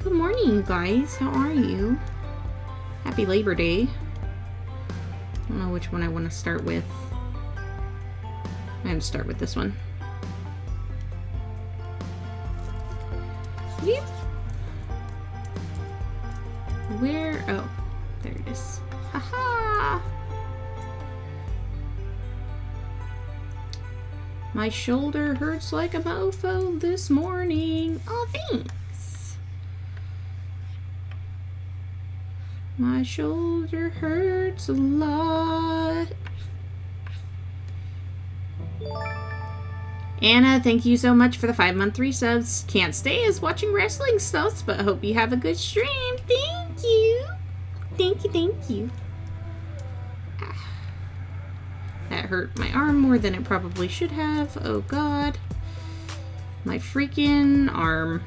Good morning, you guys. How are you? Happy Labor Day. I don't know which one I want to start with. I'm going to start with this one. Yep. Where? Oh, there it is. Haha! My shoulder hurts like a mofo this morning. Oh, thanks. My shoulder hurts a lot. Anna, thank you so much for the 5-month resubs. Can't stay as watching wrestling stuff, but hope you have a good stream. Thank you. Thank you, thank you. That hurt my arm more than it probably should have. Oh god. My freaking arm.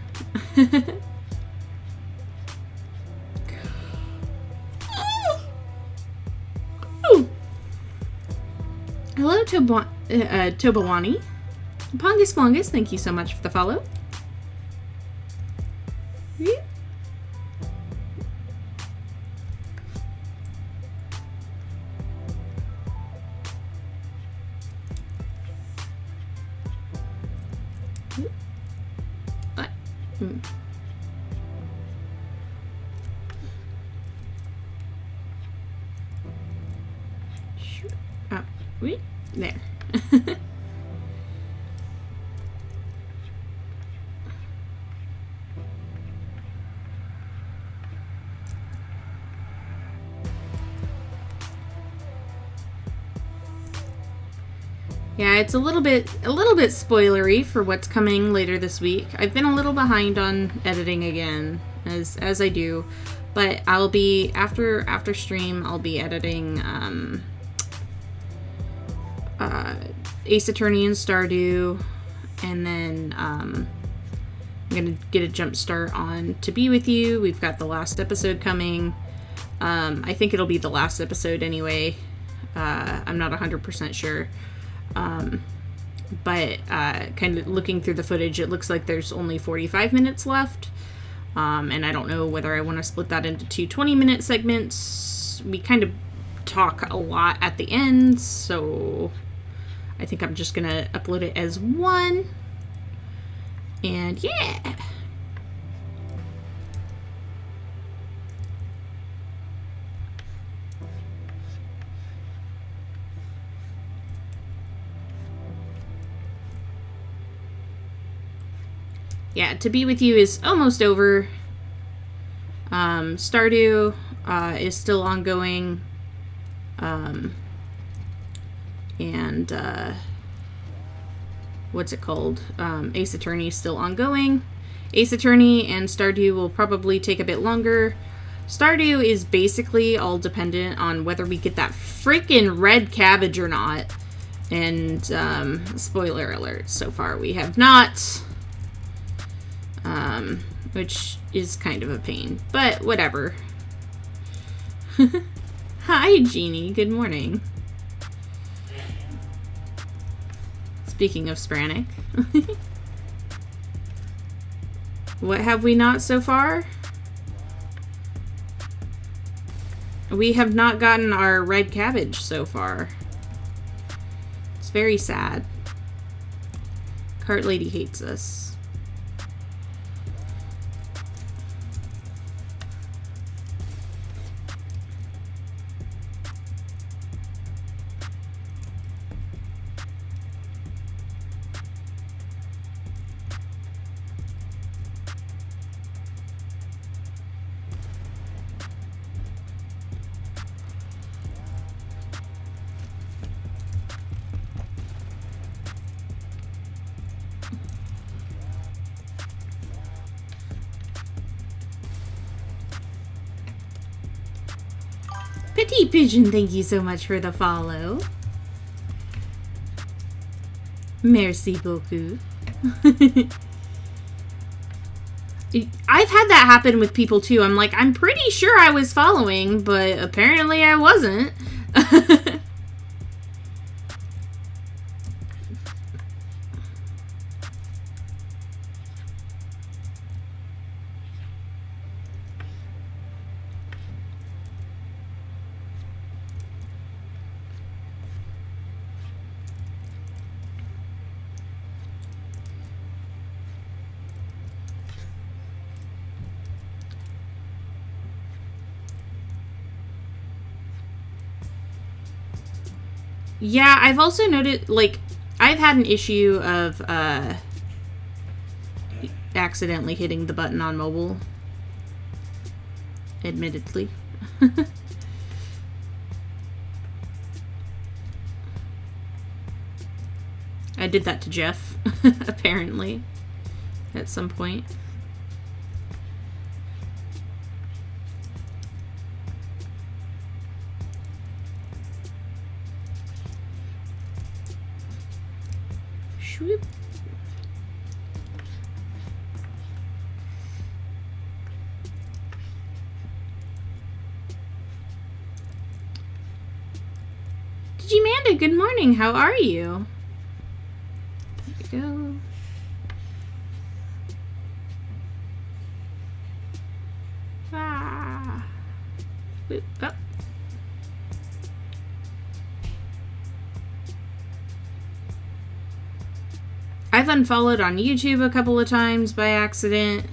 Hello, Tobawani. Pongus Flongus, thank you so much for the follow. Yeah. What? Oh, wait, there. Yeah, it's a little bit spoilery for what's coming later this week. I've been a little behind on editing again, as I do, but I'll be after stream. I'll be editing Ace Attorney and Stardew, and then I'm gonna get a jump start on To Be With You. We've got the last episode coming. I think it'll be the last episode anyway. I'm not 100% sure. But kind of looking through the footage, it looks like there's only 45 minutes left. And I don't know whether I want to split that into two 20-minute segments. We kind of talk a lot at the end, so I think I'm just gonna upload it as one. And yeah. Yeah, To Be With You is almost over. Stardew is still ongoing. And what's it called? Ace Attorney is still ongoing. Ace Attorney and Stardew will probably take a bit longer. Stardew is basically all dependent on whether we get that freaking red cabbage or not. And spoiler alert, so far we have not. Which is kind of a pain, but whatever. Hi, Jeannie. Good morning. Speaking of spr&nic. What have we not so far? We have not gotten our red cabbage so far. It's very sad. Cart Lady hates us. Petite Pigeon, thank you so much for the follow. Merci beaucoup. I've had that happen with people too. I'm like, I'm pretty sure I was following, but apparently I wasn't. Yeah, I've also noted, like, I've had an issue of accidentally hitting the button on mobile. Admittedly. I did that to Jeff, apparently, at some point. Shoop. Digimanda, good morning. How are you? There we go. Ah. Whoop, up. I've unfollowed on YouTube a couple of times by accident.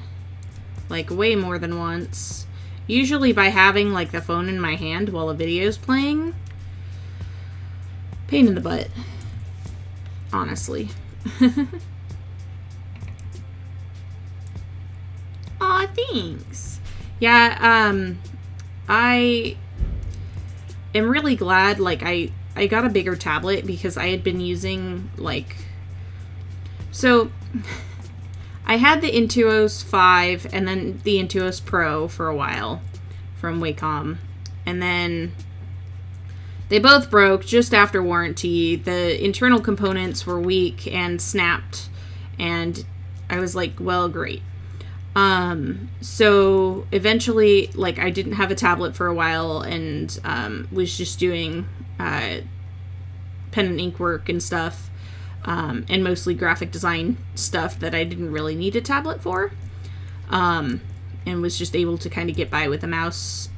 Like, way more than once. Usually by having, like, the phone in my hand while a video's playing. Pain in the butt. Honestly. Aw, thanks. Yeah, I am really glad, like, I got a bigger tablet because I had been using, like... So, I had the Intuos 5 and then the Intuos Pro for a while from Wacom. And then they both broke just after warranty. The internal components were weak and snapped. And I was like, well, great. So eventually, like, I didn't have a tablet for a while and was just doing pen and ink work and stuff. And mostly graphic design stuff that I didn't really need a tablet for. And was just able to kind of get by with a mouse.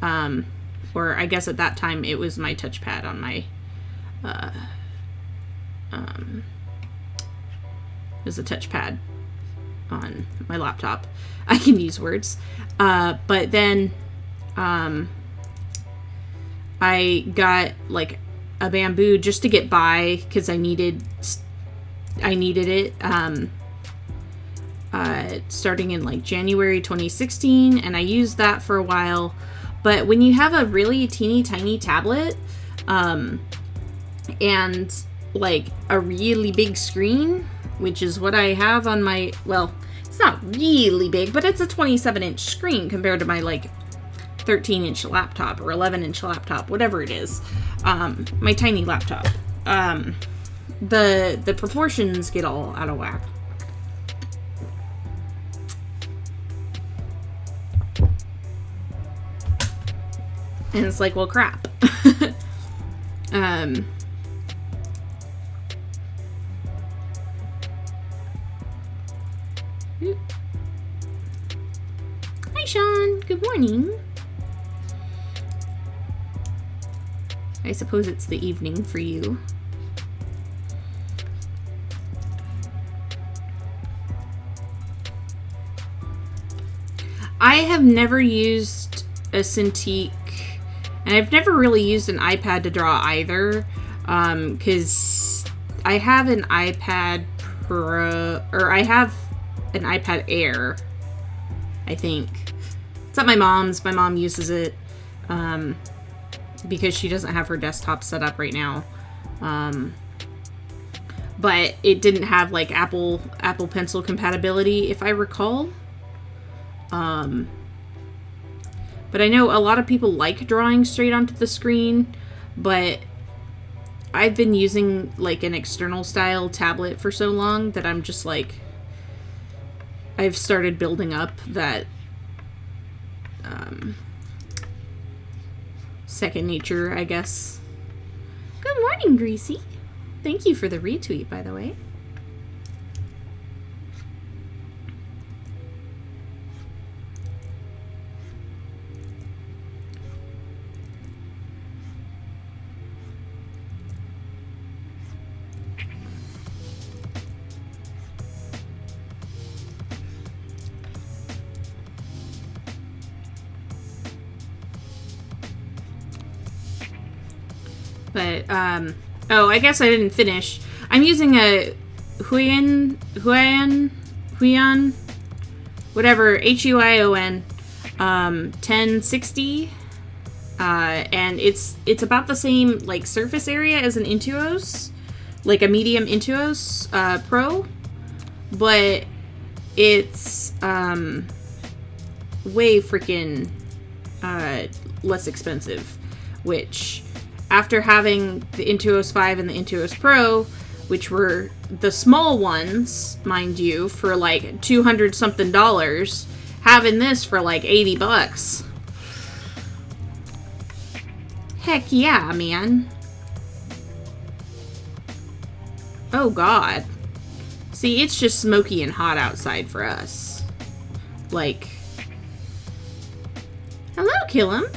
Or I guess at that time it was my touchpad on my... it was a touchpad on my laptop. I can use words. But then I got like a Bamboo just to get by because I needed it starting in like January 2016, and I used that for a while. But when you have a really teeny tiny tablet and like a really big screen, which is what I have on my, well, it's not really big, but it's a 27-inch screen compared to my like 13-inch laptop or 11-inch laptop, whatever it is, my tiny laptop. The proportions get all out of whack. And it's like, well, crap. Hi, Sean. Good morning. I suppose it's the evening for you. I have never used a Cintiq, and I've never really used an iPad to draw either, because I have an iPad Pro, or I have an iPad Air, I think. It's at my mom's. My mom uses it, because she doesn't have her desktop set up right now. But it didn't have, like, Apple Pencil compatibility, if I recall. But I know a lot of people like drawing straight onto the screen, but I've been using like an external style tablet for so long that I'm just like, I've started building up that second nature, I guess. Good morning, Greasy. Thank you for the retweet, by the way. But Oh, I guess I didn't finish. I'm using a Huion, whatever, Huion, 1060, and it's about the same, like, surface area as an Intuos, like a medium Intuos, Pro, but it's, way freaking, less expensive, which, after having the Intuos 5 and the Intuos Pro, which were the small ones, mind you, for like $200 something, having this for like $80. Heck yeah, man. Oh god. See, it's just smoky and hot outside for us. Like, hello, Killam.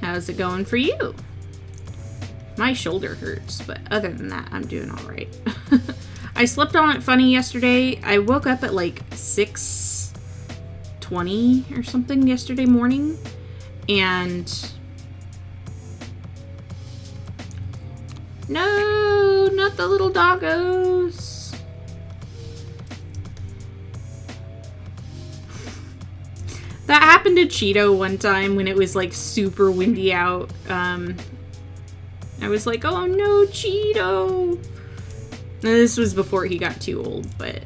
How's it going for you? My shoulder hurts, but other than that, I'm doing alright. I slept on it funny yesterday. I woke up at like 6:20 or something yesterday morning, and no, not the little doggos. That happened to Cheeto one time when it was like super windy out. I was like, oh no, Cheeto. And this was before he got too old, but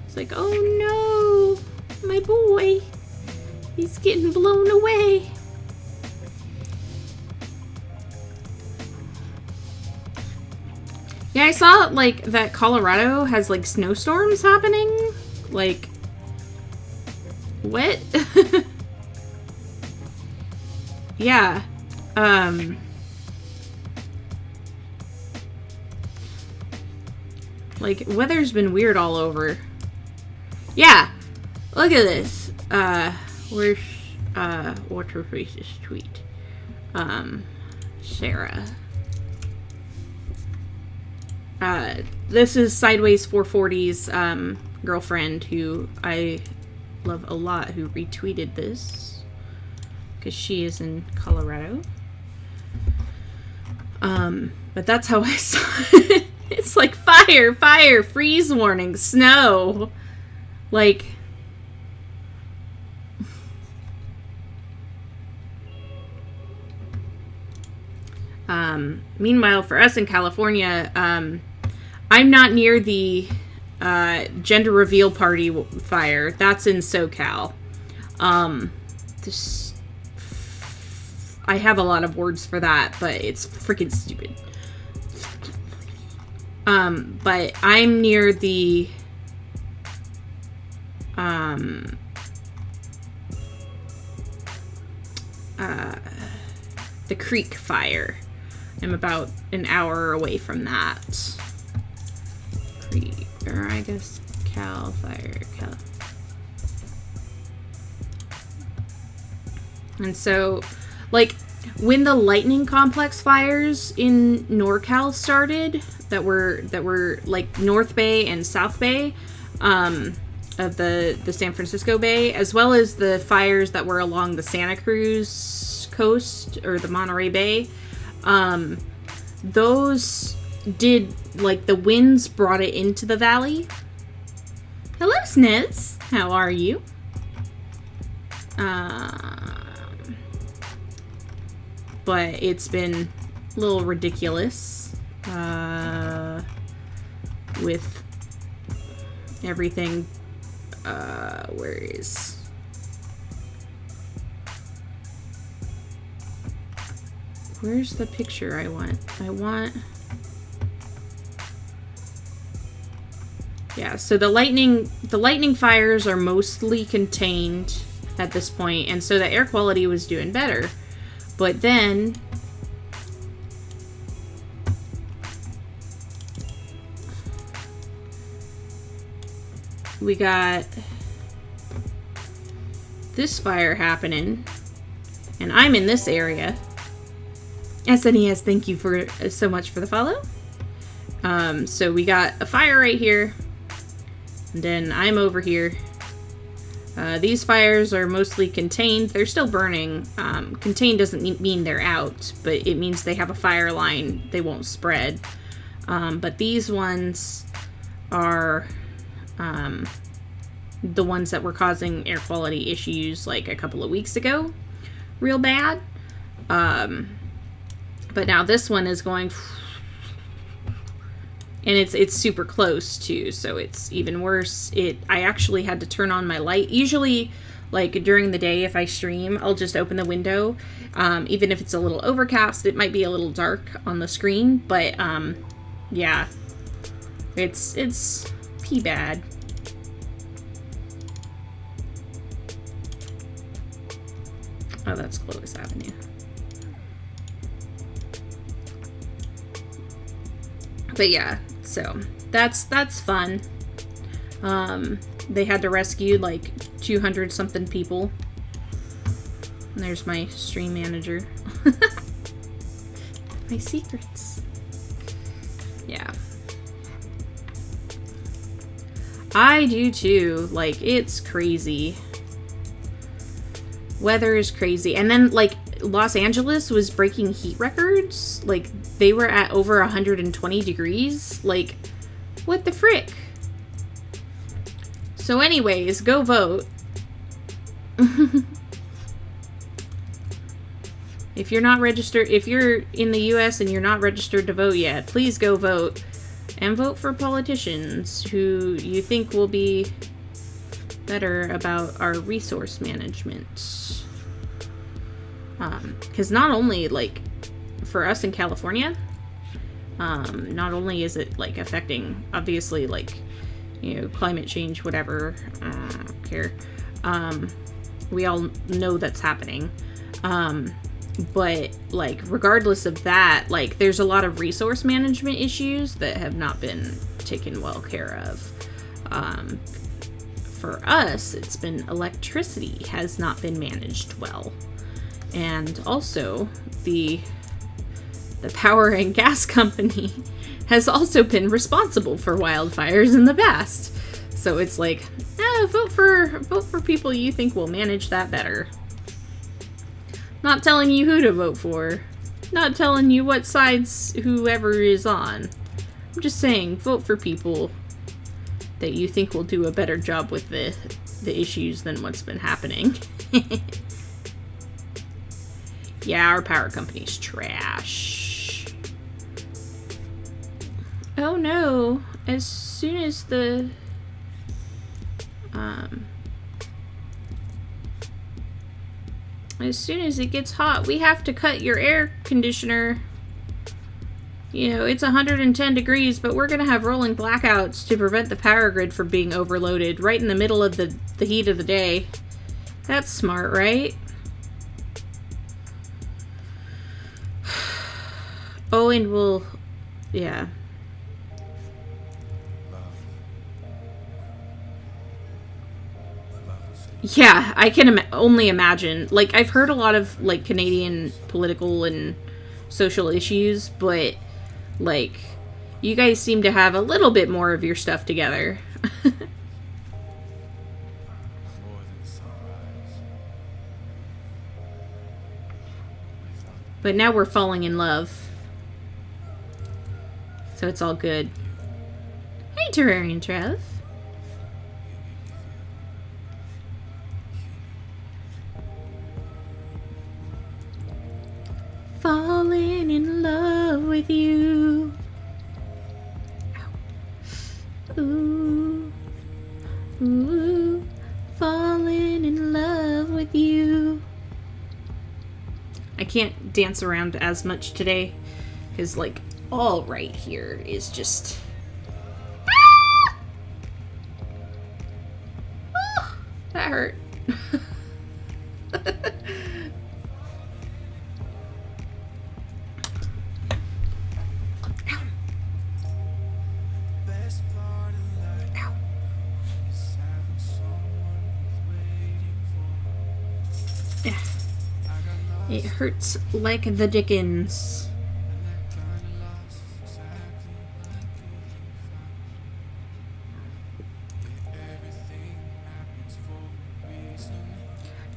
it's like, oh no, my boy, he's getting blown away. Yeah, I saw, like, that Colorado has, like, snowstorms happening. Like, what? Yeah. Like, weather's been weird all over. Yeah. Look at this. Where's, what's her face's tweet? Sarah. This is Sideways 440's, girlfriend, who I love a lot, who retweeted this. Because she is in Colorado. But that's how I saw it. It's like fire, fire, freeze warning, snow. Like, meanwhile, for us in California, I'm not near the gender reveal party fire. That's in SoCal. I have a lot of words for that, but it's freaking stupid. But I'm near the creek fire. I'm about an hour away from that. Creek, or I guess Cal fire, Cal. And so, like, when the lightning complex fires in NorCal started, that were like North Bay and South Bay, of the San Francisco Bay, as well as the fires that were along the Santa Cruz coast or the Monterey Bay, those did, like, the winds brought it into the valley. Hello, Snez. How are you? But it's been a little ridiculous with everything. Where's the picture I want? Yeah, so the lightning fires are mostly contained at this point, and so the air quality was doing better. But then we got this fire happening, and I'm in this area. SNES, thank you for so much for the follow. So we got a fire right here, and then I'm over here. These fires are mostly contained. They're still burning. Contained doesn't mean they're out, but it means they have a fire line. They won't spread. But these ones are the ones that were causing air quality issues like a couple of weeks ago. Real bad. But now this one is going... And it's super close too, so it's even worse. I actually had to turn on my light. Usually, like during the day, if I stream, I'll just open the window. Even if it's a little overcast, it might be a little dark on the screen. But yeah, it's pee bad. Oh, that's Clovis Avenue. But yeah, so that's fun. They had to rescue like 200 something people. And there's my stream manager. My secrets. Yeah. I do too. Like, it's crazy. Weather is crazy. And then like Los Angeles was breaking heat records. Like, they were at over 120 degrees. Like, what the frick? So anyways, go vote. If you're not registered, if you're in the US and you're not registered to vote yet, please go vote. And vote for politicians who you think will be better about our resource management. Because not only, like, for us in California, not only is it, like, affecting, obviously, like, you know, climate change, whatever, I don't care. We all know that's happening. But, like, regardless of that, like, there's a lot of resource management issues that have not been taken well care of. For us, it's been electricity has not been managed well. And also, the power and gas company has also been responsible for wildfires in the past. So it's like, vote for people you think will manage that better. Not telling you who to vote for. Not telling you what sides whoever is on. I'm just saying, vote for people that you think will do a better job with the issues than what's been happening. Yeah, our power company's trash. Oh no. As soon as the... as soon as it gets hot, we have to cut your air conditioner. You know, it's 110 degrees, but we're gonna have rolling blackouts to prevent the power grid from being overloaded right in the middle of the heat of the day. That's smart, right? Oh, and we'll... yeah. Yeah, I can only imagine. Like, I've heard a lot of, like, Canadian political and social issues, but, like, you guys seem to have a little bit more of your stuff together. But now we're falling in love. So it's all good. Hey, Terrarian Trev. Falling in love with you. Ooh, ooh, falling in love with you. I can't dance around as much today because, like, all right here is just... ah! Oh, that hurt. It hurts like the dickens.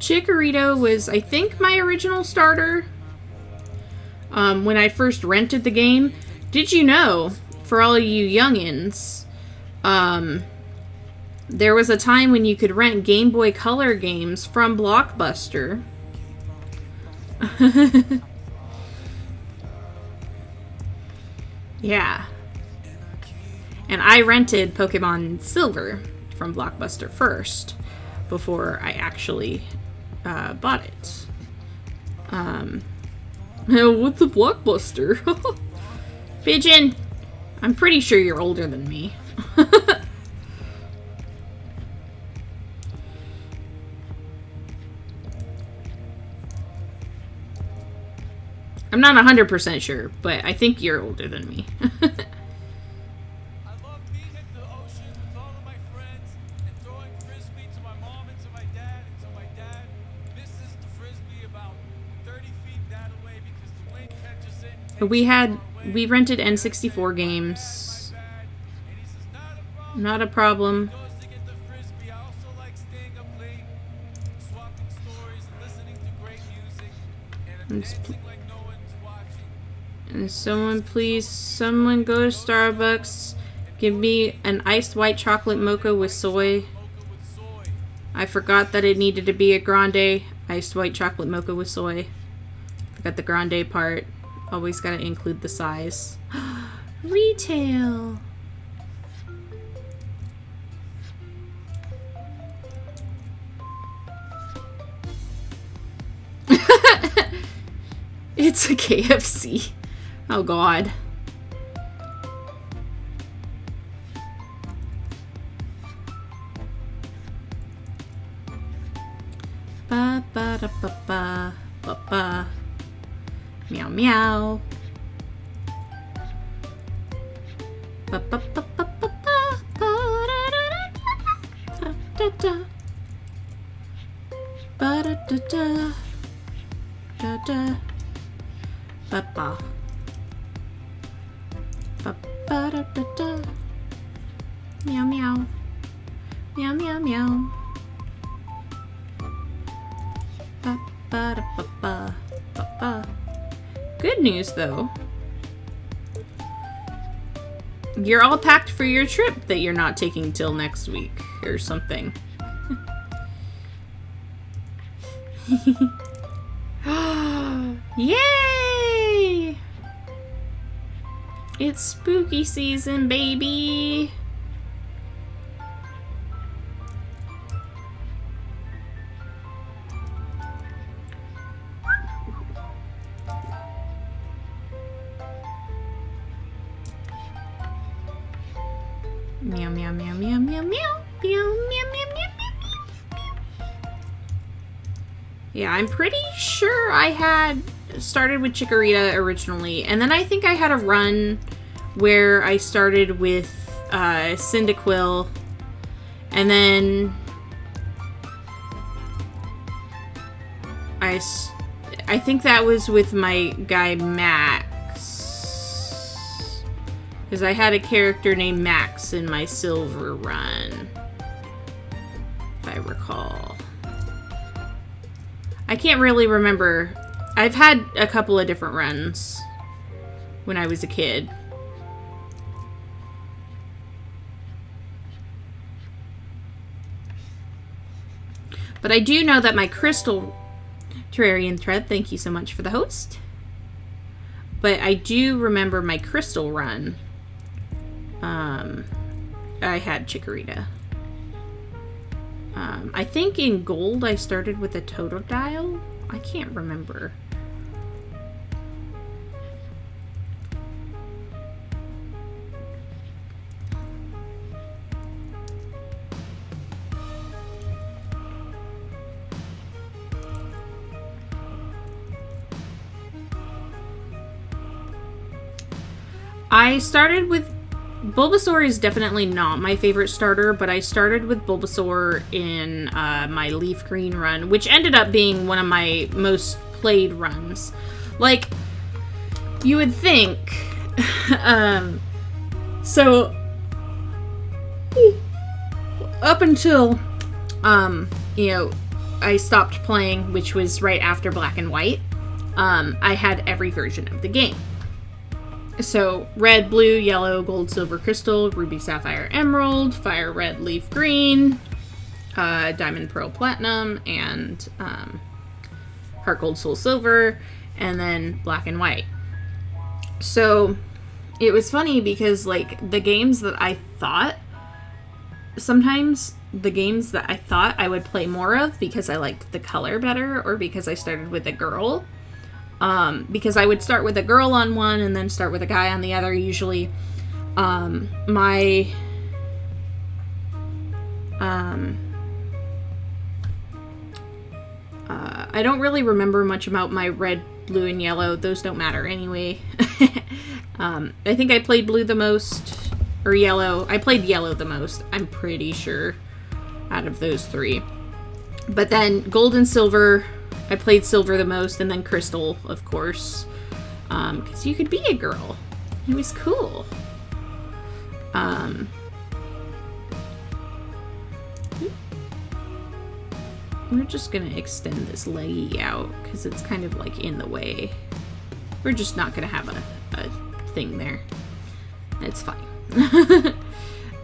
Chikorita was, I think, my original starter. When I first rented the game. Did you know, for all you youngins, there was a time when you could rent Game Boy Color games from Blockbuster. Yeah. And I rented Pokemon Silver from Blockbuster first, before I actually bought it. What's a Blockbuster? Pigeon! I'm pretty sure you're older than me. I'm not 100% sure, but I think you're older than me. I love being at the ocean with all of my friends and throwing frisbee to my mom and to my dad until my dad misses the frisbee about 30 feet that away because the wind catches it. We rented N64 games. And he says, Not a problem. goes to get the frisbee. I also like staying up late, swapping stories and listening to great music and dancing like no one's watching. And someone go to Starbucks. Give me an iced white chocolate mocha with soy. Mocha with soy. I forgot that it needed to be a grande. Iced white chocolate mocha with soy. Forgot the grande part. Always gotta include the size. Retail. It's a KFC. Oh god. Ba ba da ba ba ba ba. Meow meow. Ba ba ba ba ba ba ba da da da. Ba da da da da da. Ba ba. Ba ba da da da. Meow meow. Meow meow meow. Ba ba da ba ba ba ba. Good news, though. You're all packed for your trip that you're not taking till next week or something. Yay! It's spooky season, baby! Meow meow meow meow meow meow meow meow meow meow meow. Yeah, I'm pretty sure I had started with Chikorita originally, and then I think I had a run where I started with Cyndaquil, and then I think that was with my guy Max. Because I had a character named Max in my silver run, if I recall. I can't really remember. I've had a couple of different runs when I was a kid. But I do know that my Crystal Terrarian Thread, thank you so much for the host. But I do remember my Crystal run. I had Chikorita. I think in Gold I started with a Totodile. I can't remember. I started with Bulbasaur is definitely not my favorite starter, but I started with Bulbasaur in my Leaf Green run, which ended up being one of my most played runs. Like, you would think. So, up until, I stopped playing, which was right after Black and White, I had every version of the game. So, red, blue, yellow, gold, silver, crystal, ruby, sapphire, emerald, fire, red, leaf, green, diamond, pearl, platinum, and heart, gold, soul, silver, and then black and white. So, it was funny because, like, the games that I thought, sometimes the games that I thought I would play more of because I liked the color better or because I started with a girl, because I would start with a girl on one and then start with a guy on the other, usually. I don't really remember much about my red, blue, and yellow. Those don't matter anyway. I think I played blue the most, or yellow. I played yellow the most, I'm pretty sure, out of those three. But then gold and silver, I played silver the most, and then crystal, of course, because you could be a girl. It was cool. We're just gonna extend this leggy out because it's kind of like in the way. We're just not gonna have a thing there. It's fine.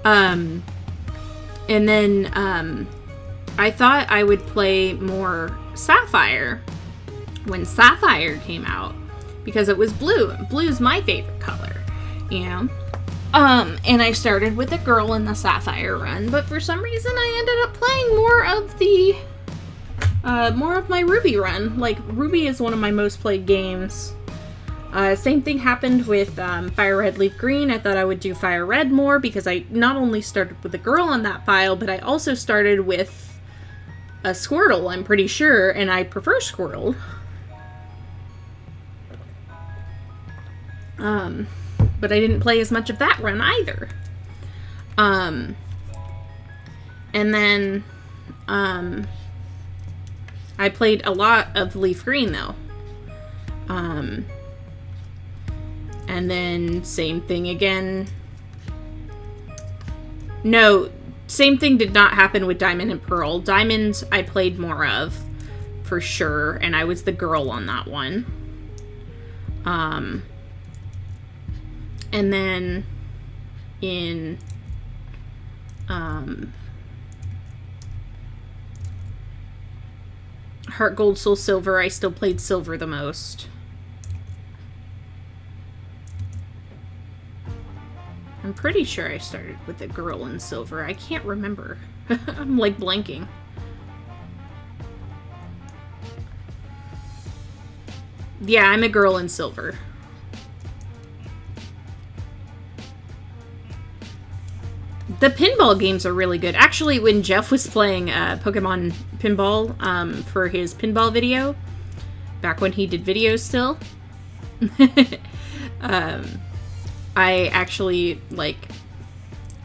And then I thought I would play more Sapphire when Sapphire came out because it was blue. Blue's my favorite color, you know. And I started with a girl in the Sapphire run, but for some reason I ended up playing more of my Ruby run. Like, Ruby is one of my most played games. Same thing happened with Fire Red, Leaf Green. I thought I would do Fire Red more because I not only started with a girl on that file, but I also started with a Squirtle, I'm pretty sure, and I prefer Squirtle. But I didn't play as much of that run either. And then, I played a lot of Leaf Green, though. And then, same thing again. No, same thing did not happen with Diamond and Pearl. Diamond, I played more of, for sure, and I was the girl on that one. And then, in, Heart Gold Soul Silver, I still played Silver the most. I'm pretty sure I started with a girl in Silver. I can't remember. I'm like blanking. Yeah, I'm a girl in Silver. The pinball games are really good. Actually, when Jeff was playing Pokemon Pinball for his pinball video, back when he did videos still, I actually, like,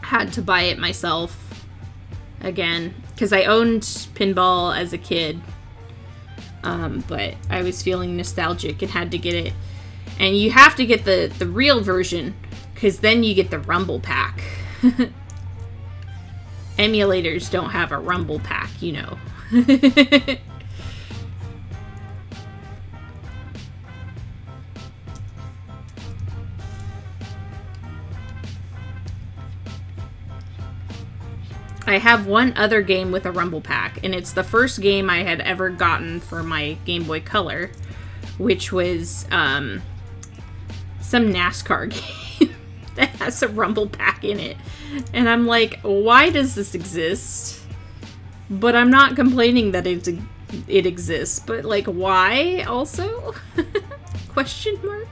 had to buy it myself again, because I owned pinball as a kid, but I was feeling nostalgic and had to get it. And you have to get the real version, because then you get the Rumble Pack. Emulators don't have a Rumble Pack, you know. I have one other game with a Rumble Pack, and it's the first game I had ever gotten for my Game Boy Color, which was some NASCAR game that has a Rumble Pack in it. And I'm like, why does this exist? But I'm not complaining that it exists, but like, why also? Question mark?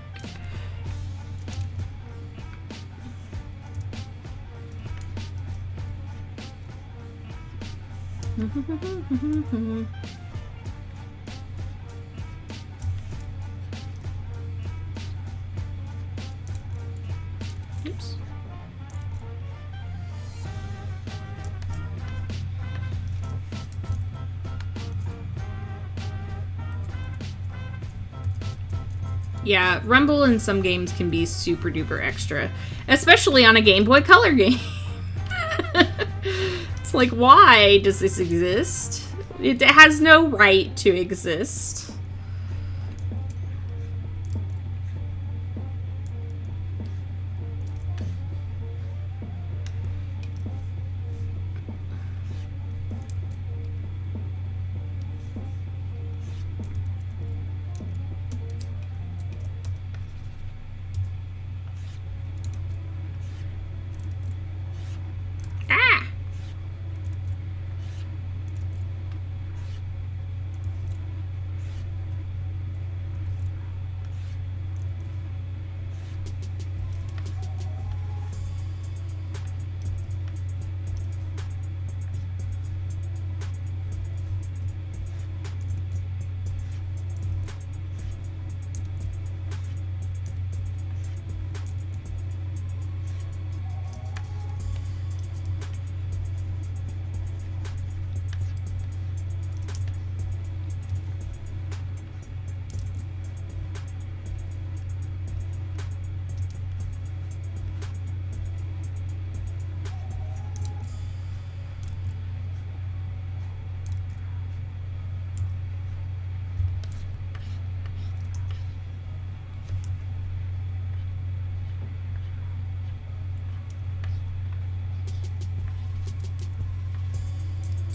Oops. Yeah, Rumble in some games can be super duper extra, especially on a Game Boy Color game. It's like, why does this exist? It has no right to exist.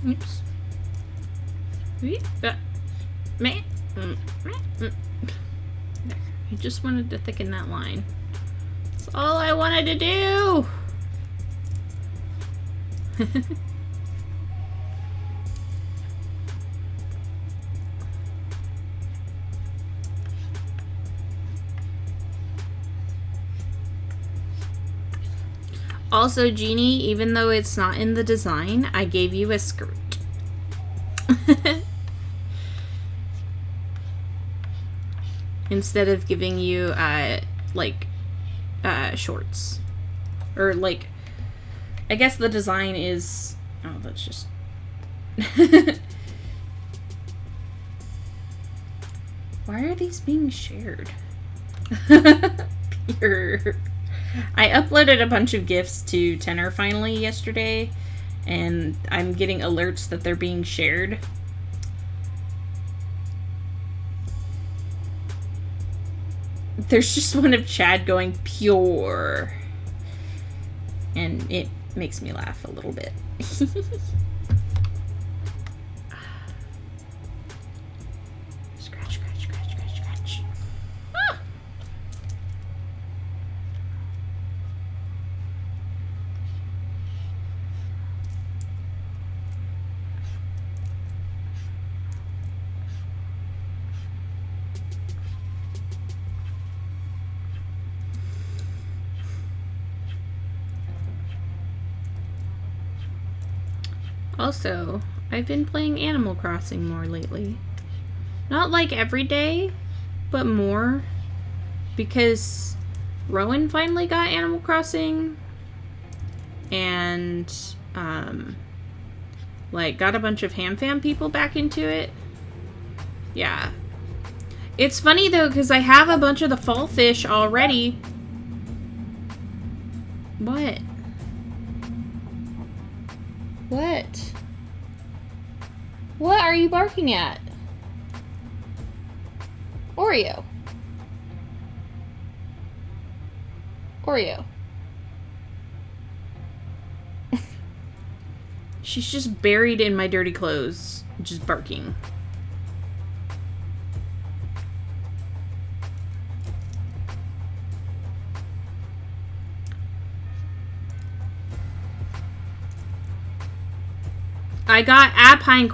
Oops. There. I just wanted to thicken that line. That's all I wanted to do! Also, Jeannie, even though it's not in the design, I gave you a skirt. Instead of giving you, shorts. Or, like, I guess the design is... Oh, that's just... Why are these being shared? Pure. I uploaded a bunch of GIFs to Tenor finally yesterday, and I'm getting alerts that they're being shared. There's just one of Chad going pure, and it makes me laugh a little bit. Scratch, scratch, scratch, scratch, scratch. Ah! Also, I've been playing Animal Crossing more lately. Not like every day, but more. Because Rowan finally got Animal Crossing. And, got a bunch of HamFam people back into it. Yeah. It's funny, though, because I have a bunch of the fall fish already. What? What? What are you barking at? Oreo. Oreo. She's just buried in my dirty clothes, just barking. I got a pine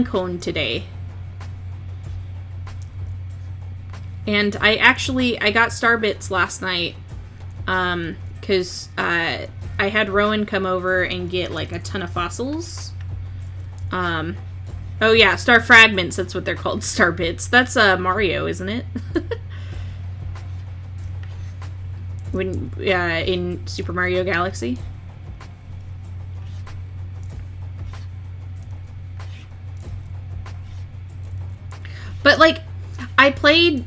cone today. And I got Starbits last night. Because I had Rowan come over and get like a ton of fossils. Oh yeah, Star Fragments, that's what they're called, Starbits. That's Mario, isn't it? When in Super Mario Galaxy. But, like, I played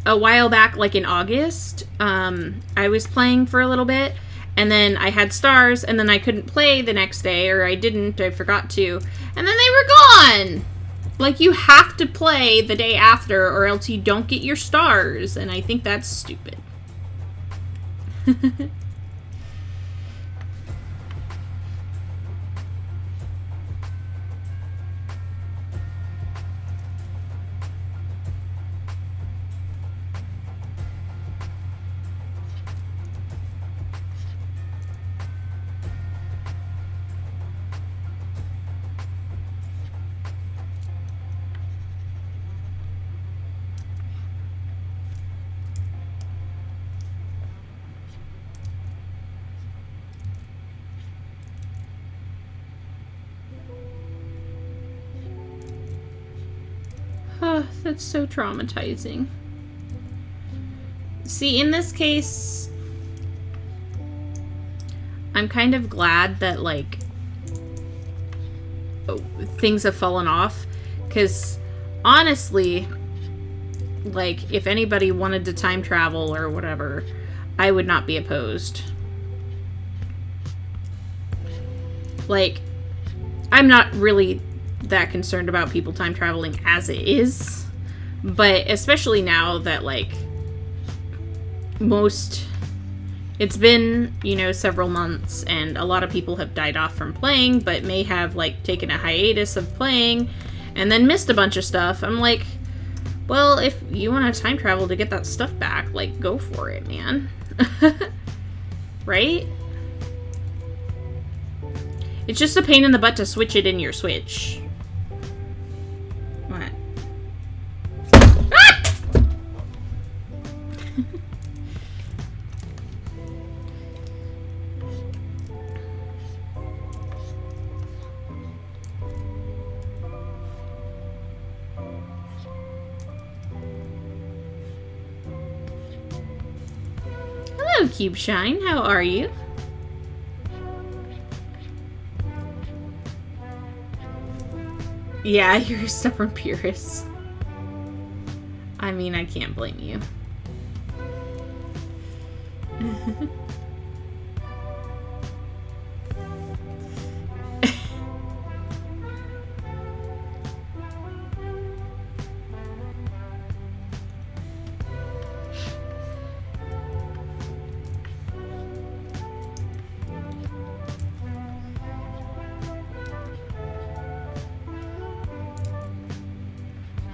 a while back, like, in August. I was playing for a little bit, And then I had stars, and then I couldn't play the next day, or I forgot to, and then they were gone! Like, you have to play the day after, or else you don't get your stars, and I think that's stupid. Oh, that's so traumatizing. See, in this case, I'm kind of glad that, like, things have fallen off. Because, honestly, like, if anybody wanted to time travel or whatever, I would not be opposed. Like, I'm not really that concerned about people time traveling as it is, but especially now that, like, it's been, you know, several months, and a lot of people have died off from playing, but may have, like, taken a hiatus of playing, and then missed a bunch of stuff. I'm like, well, if you want to time travel to get that stuff back, like, go for it, man. Right? It's just a pain in the butt to switch it in your Switch. What? Ah! Hello, Cube Shine. How are you? Yeah, you're a stubborn purist. I mean, I can't blame you.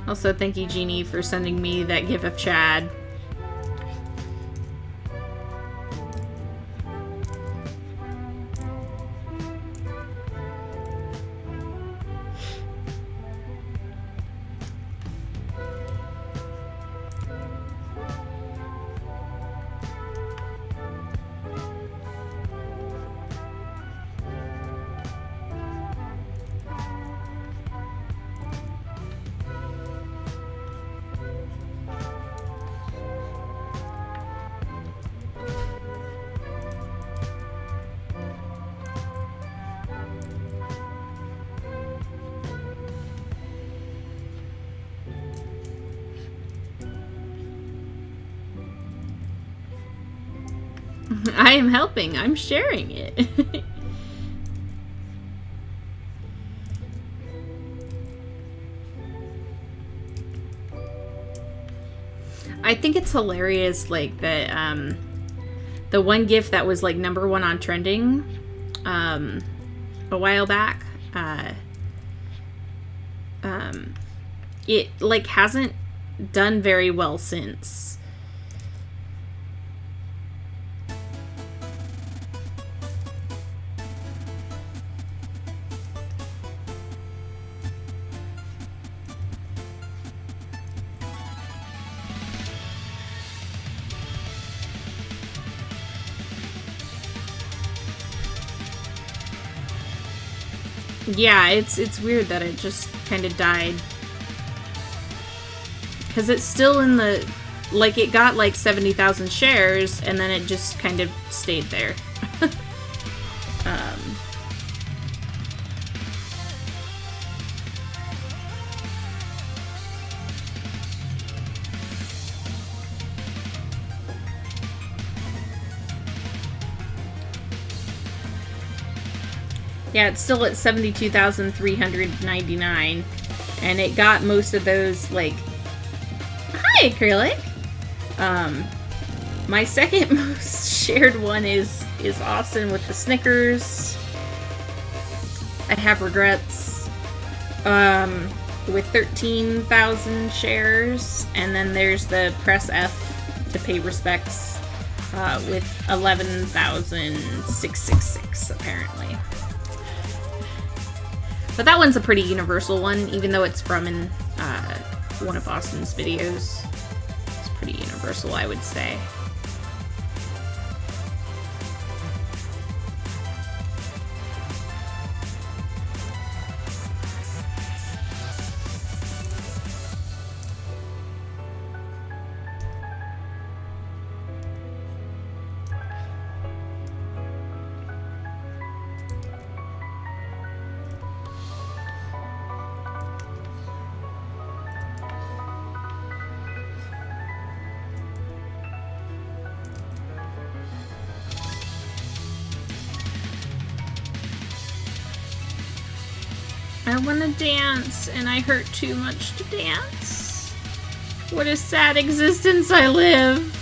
Also, thank you, Jeannie, for sending me that gif of Chad. I am helping. I'm sharing it. I think it's hilarious, like, that, the one GIF that was, like, #1 on trending, a while back, it, like, hasn't done very well since. Yeah, it's weird that it just kind of died. Because it's still in the... Like, it got, like, 70,000 shares, and then it just kind of stayed there. Yeah, it's still at 72,399. And it got most of those, like... Hi, Acrylic! My second most shared one is Austin with the Snickers. I have regrets. With 13,000 shares. And then there's the Press F to pay respects with 11,666 apparently. But that one's a pretty universal one, even though it's from one of Austin's videos. It's pretty universal, I would say. I want to dance, and I hurt too much to dance. What a sad existence I live.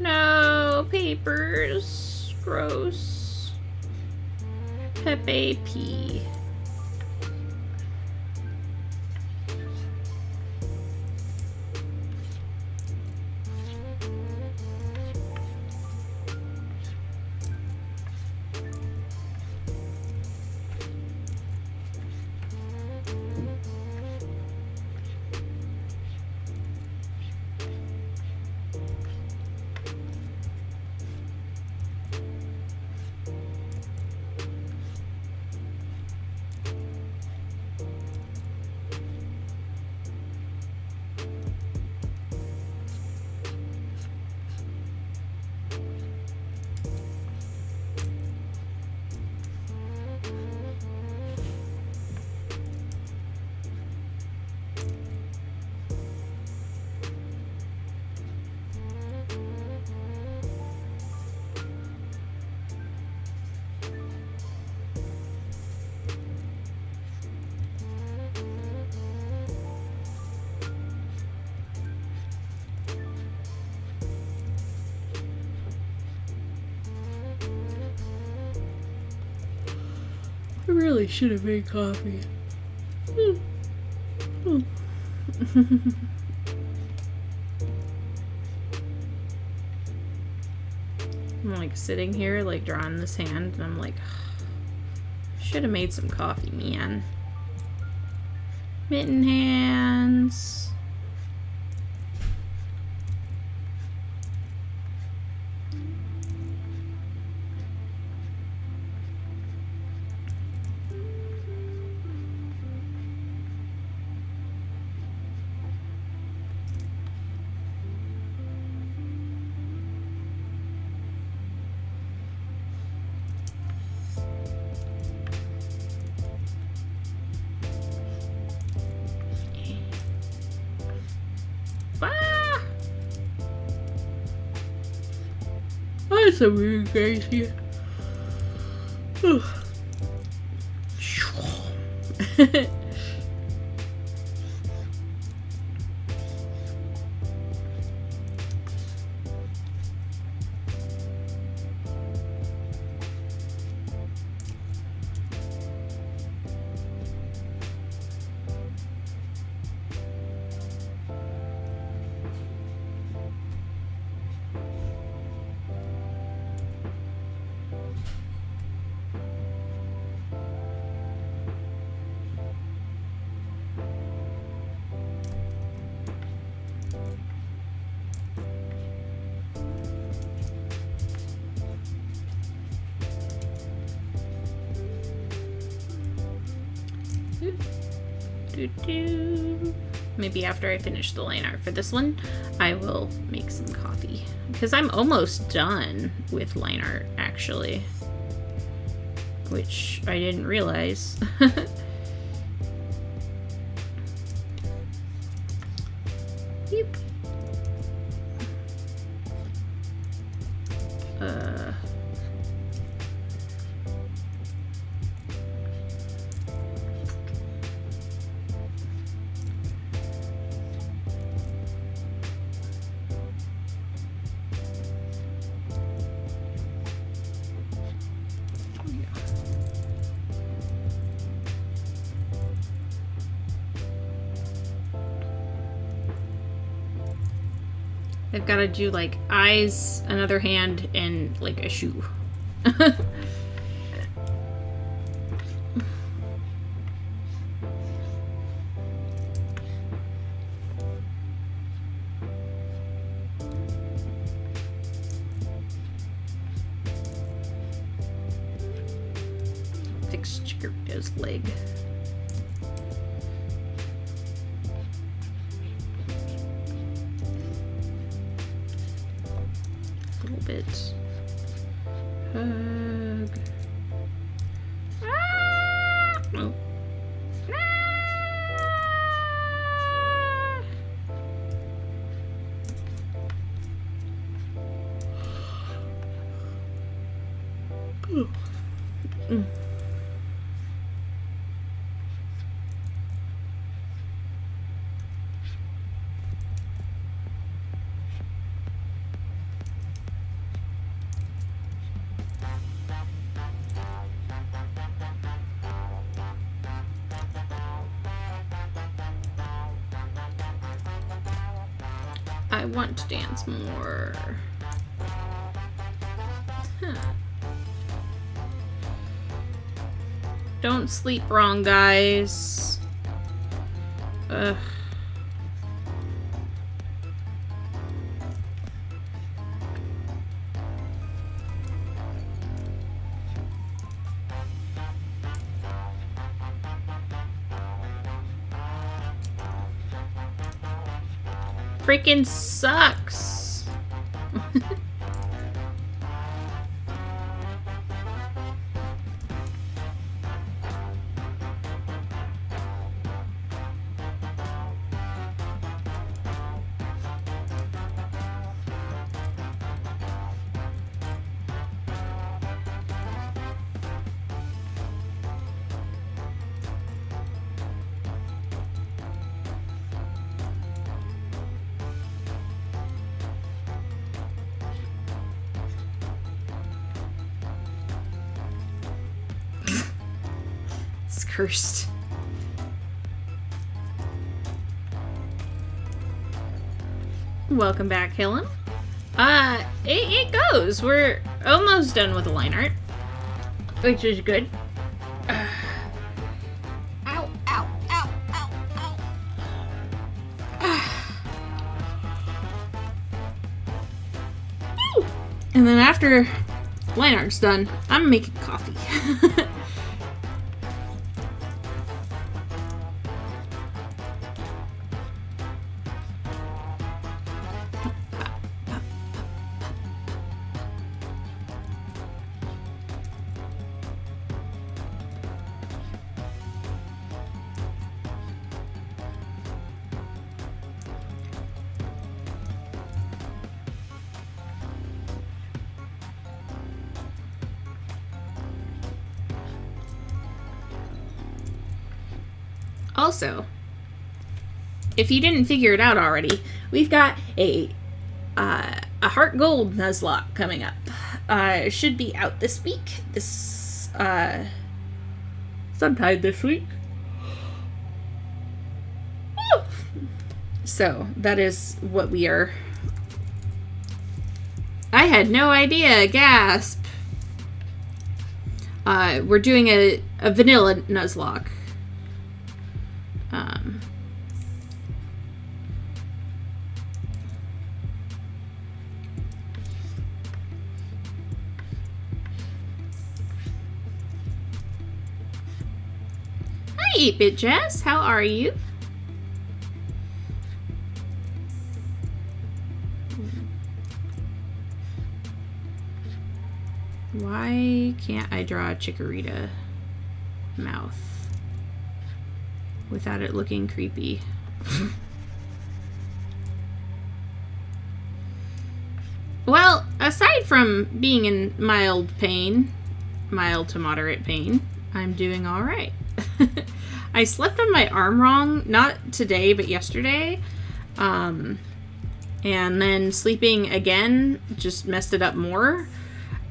No, papers. Gross. Pepe P. I really should have made coffee. I'm like sitting here, like drawing this hand, and I'm like, should have made some coffee, man. Mitten hands. That's some weird guys here. Maybe after I finish the line art for this one, I will make some coffee. Because I'm almost done with line art, actually. Which I didn't realize. Yep. I've got to do like eyes, another hand, and like a shoe. Fix Chikorita's leg. Bit. Hug. Ah! Oh. Ah! I want to dance more. Huh. Don't sleep wrong, guys. Ugh. Freaking sucks. It's cursed. Welcome back, Helen. It goes. We're almost done with the line art, which is good. Ow, ow, ow, ow, ow. And then after line art's done, I'm making coffee. Also, if you didn't figure it out already, we've got a Heart Gold Nuzlocke coming up. It should be out this week. Sometime this week. Woo! So, that is what we are... I had no idea. Gasp. We're doing a vanilla Nuzlocke. Hi, 8-Bit Jazz. How are you? Why can't I draw a Chikorita mouth without it looking creepy? Well, aside from being in mild to moderate pain, I'm doing alright. I slept on my arm wrong, not today, but yesterday. And then sleeping again just messed it up more.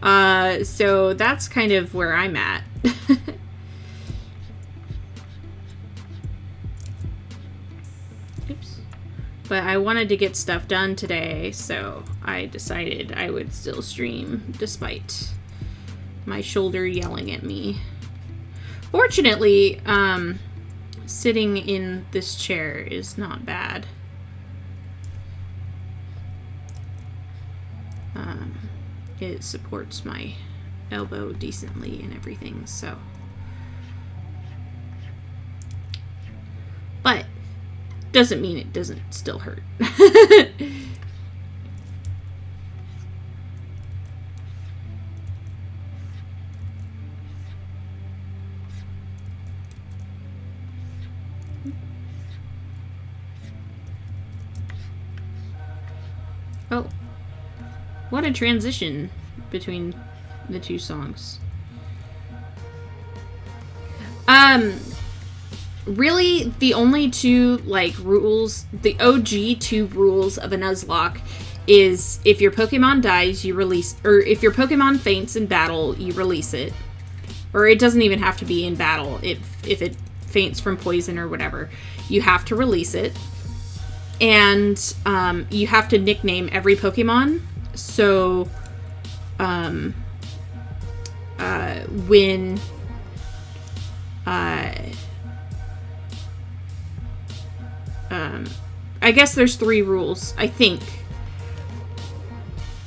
So that's kind of where I'm at. Oops. But I wanted to get stuff done today, so I decided I would still stream despite my shoulder yelling at me. Fortunately, sitting in this chair is not bad. It supports my elbow decently and everything, so. But doesn't mean it doesn't still hurt. Oh. What a transition between the two songs. Really, the only two, like, rules, the OG two rules of a Nuzlocke is if your Pokemon dies, you release, or if your Pokemon faints in battle, you release it. Or it doesn't even have to be in battle. If it faints from poison or whatever, you have to release it. And you have to nickname every Pokemon. So, when, I guess there's 3 rules, I think,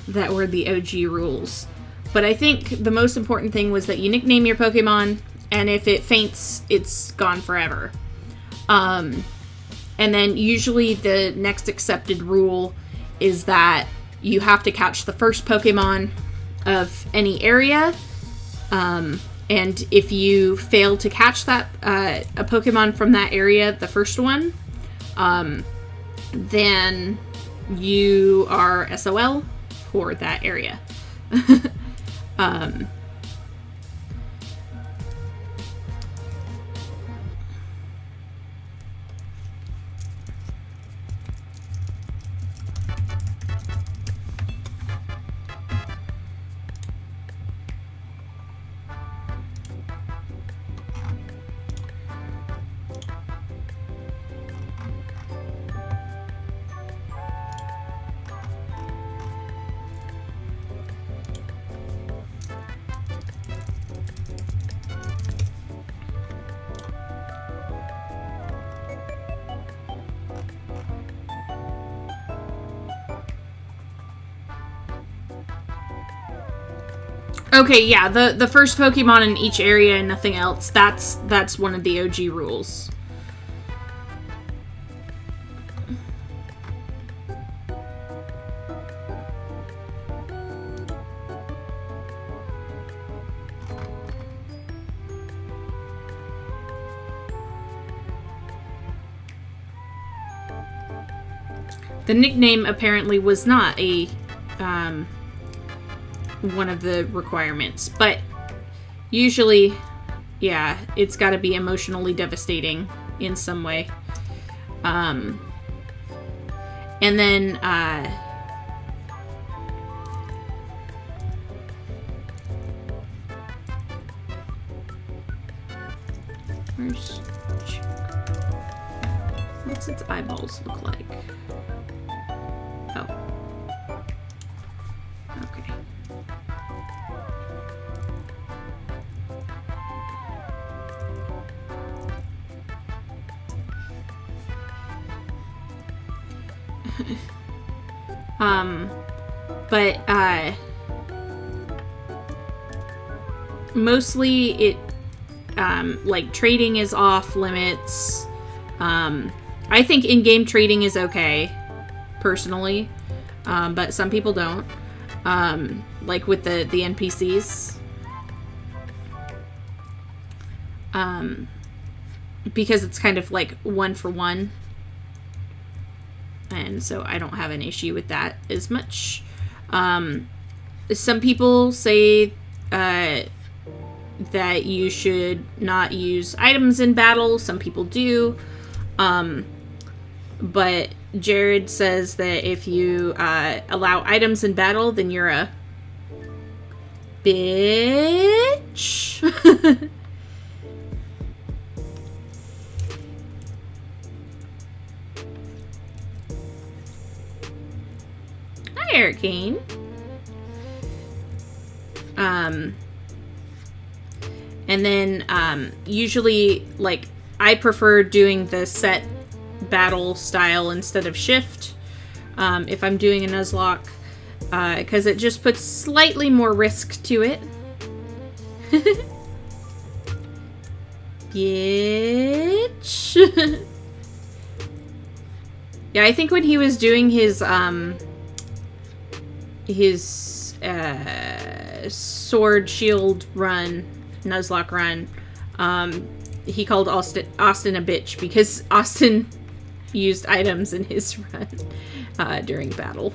that were the OG rules. But I think the most important thing was that you nickname your Pokemon, and if it faints, it's gone forever. And then usually the next accepted rule is that you have to catch the first Pokemon of any area. And if you fail to catch that a Pokemon from that area, the first one, then you are SOL for that area. Okay, yeah, the first Pokemon in each area and nothing else. That's one of the OG rules. The nickname apparently was not a one of the requirements, but usually, yeah, it's got to be emotionally devastating in some way. And then, what's its eyeballs look like? Oh. Okay. But, mostly it, like, trading is off limits. I think in-game trading is okay, personally, but some people don't. Like with the NPCs. Because it's kind of like one for one. And so I don't have an issue with that as much. Some people say that you should not use items in battle. Some people do. But Jared says that if you allow items in battle, then you're a bitch. Hi, Arcane. And then, usually, like, I prefer doing the set battle style instead of shift, if I'm doing a Nuzlocke, because it just puts slightly more risk to it. Bitch. Yeah, I think when he was doing his sword shield run, Nuzlocke run, he called Austin a bitch because Austin used items in his run during battle.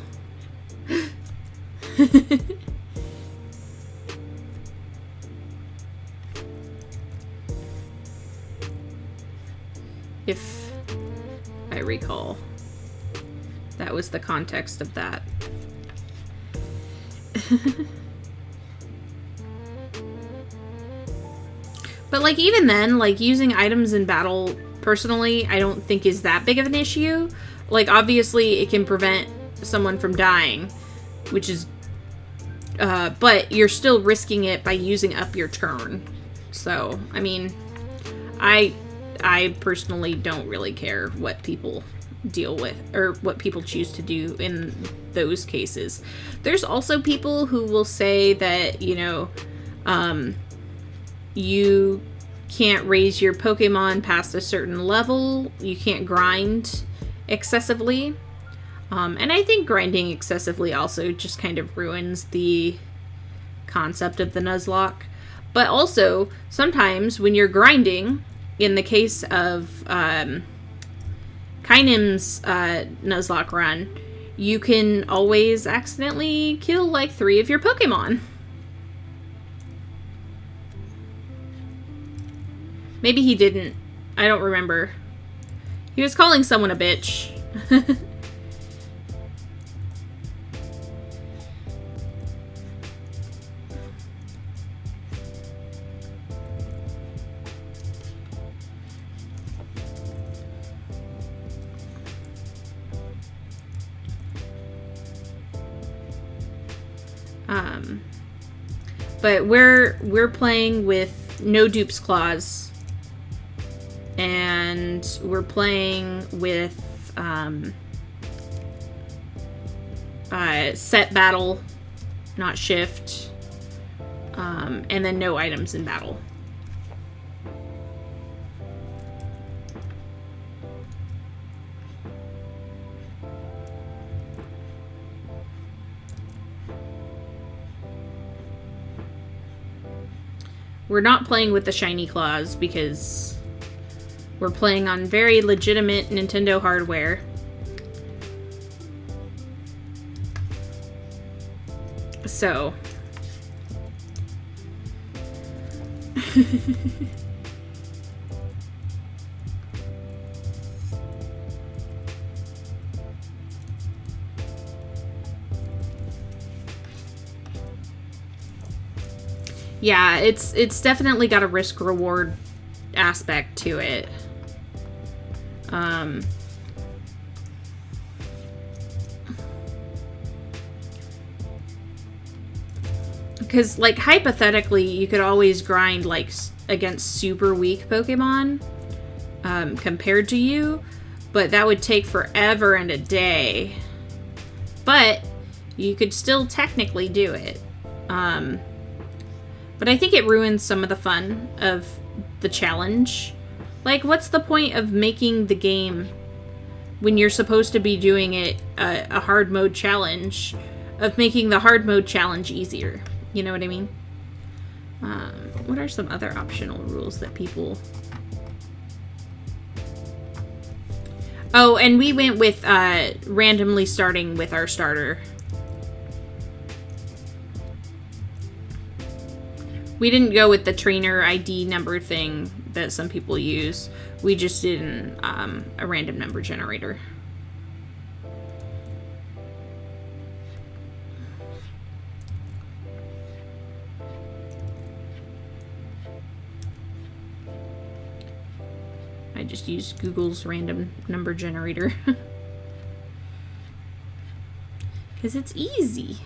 If I recall, that was the context of that. But, like, even then, like, using items in battle, personally, I don't think is that big of an issue. Like, obviously, it can prevent someone from dying, which is, but you're still risking it by using up your turn. So, I mean, I personally don't really care what people deal with, or what people choose to do in those cases. There's also people who will say that, you know, you can't raise your Pokemon past a certain level. You can't grind excessively. And I think grinding excessively also just kind of ruins the concept of the Nuzlocke. But also, sometimes when you're grinding, in the case of Kynim's Nuzlocke run, you can always accidentally kill like 3 of your Pokemon. Maybe he didn't. I don't remember. He was calling someone a bitch. But we're playing with no dupes clause, and we're playing with set battle, not shift, and then no items in battle. We're not playing with the shiny claws because we're playing on very legitimate Nintendo hardware. So. Yeah, it's definitely got a risk reward aspect to it. Because, like, hypothetically, you could always grind, like, against super weak Pokemon compared to you, but that would take forever and a day. But you could still technically do it. But I think it ruins some of the fun of the challenge. Like, what's the point of making the game when you're supposed to be doing it a hard mode challenge, of making the hard mode challenge easier? You know what I mean? What are some other optional rules that people... Oh, and we went with randomly starting with our starter. We didn't go with the trainer ID number thing that some people use. We just did a random number generator. I just used Google's random number generator. Because it's easy.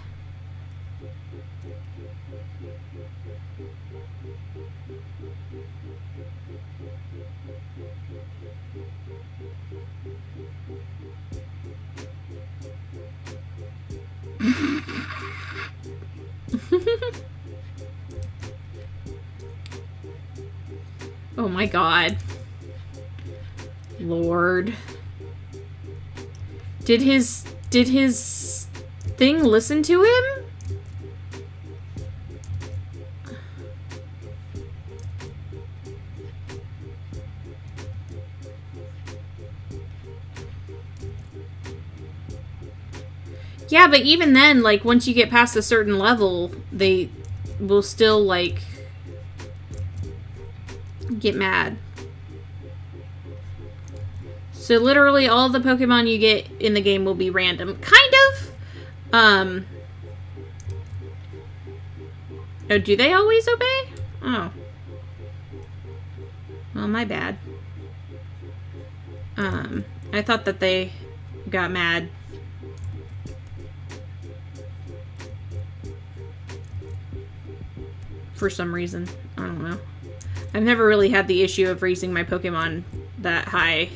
Oh my god. Lord. Did his thing listen to him? Yeah, but even then, like, once you get past a certain level, they will still, like, get mad. So literally all the Pokemon you get in the game will be random. Kind of. Oh, do they always obey? Oh. Well, my bad. I thought that they got mad. For some reason. I don't know. I've never really had the issue of raising my Pokemon that high.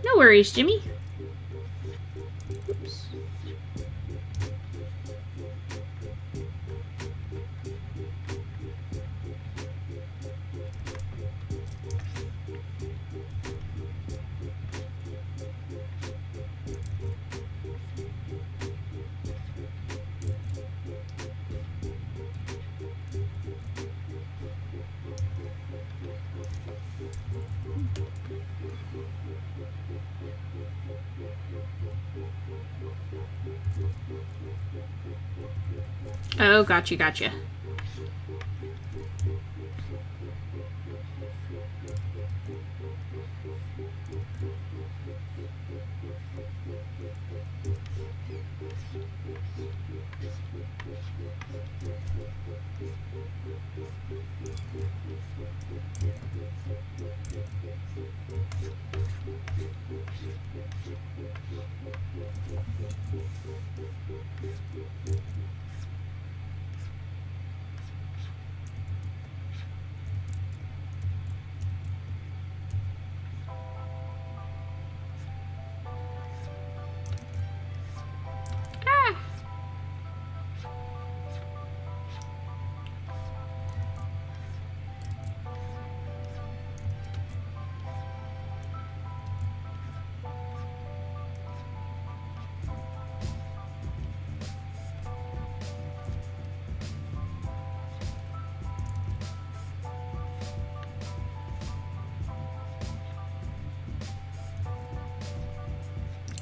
No worries, Jimmy. Oops. Oh, gotcha.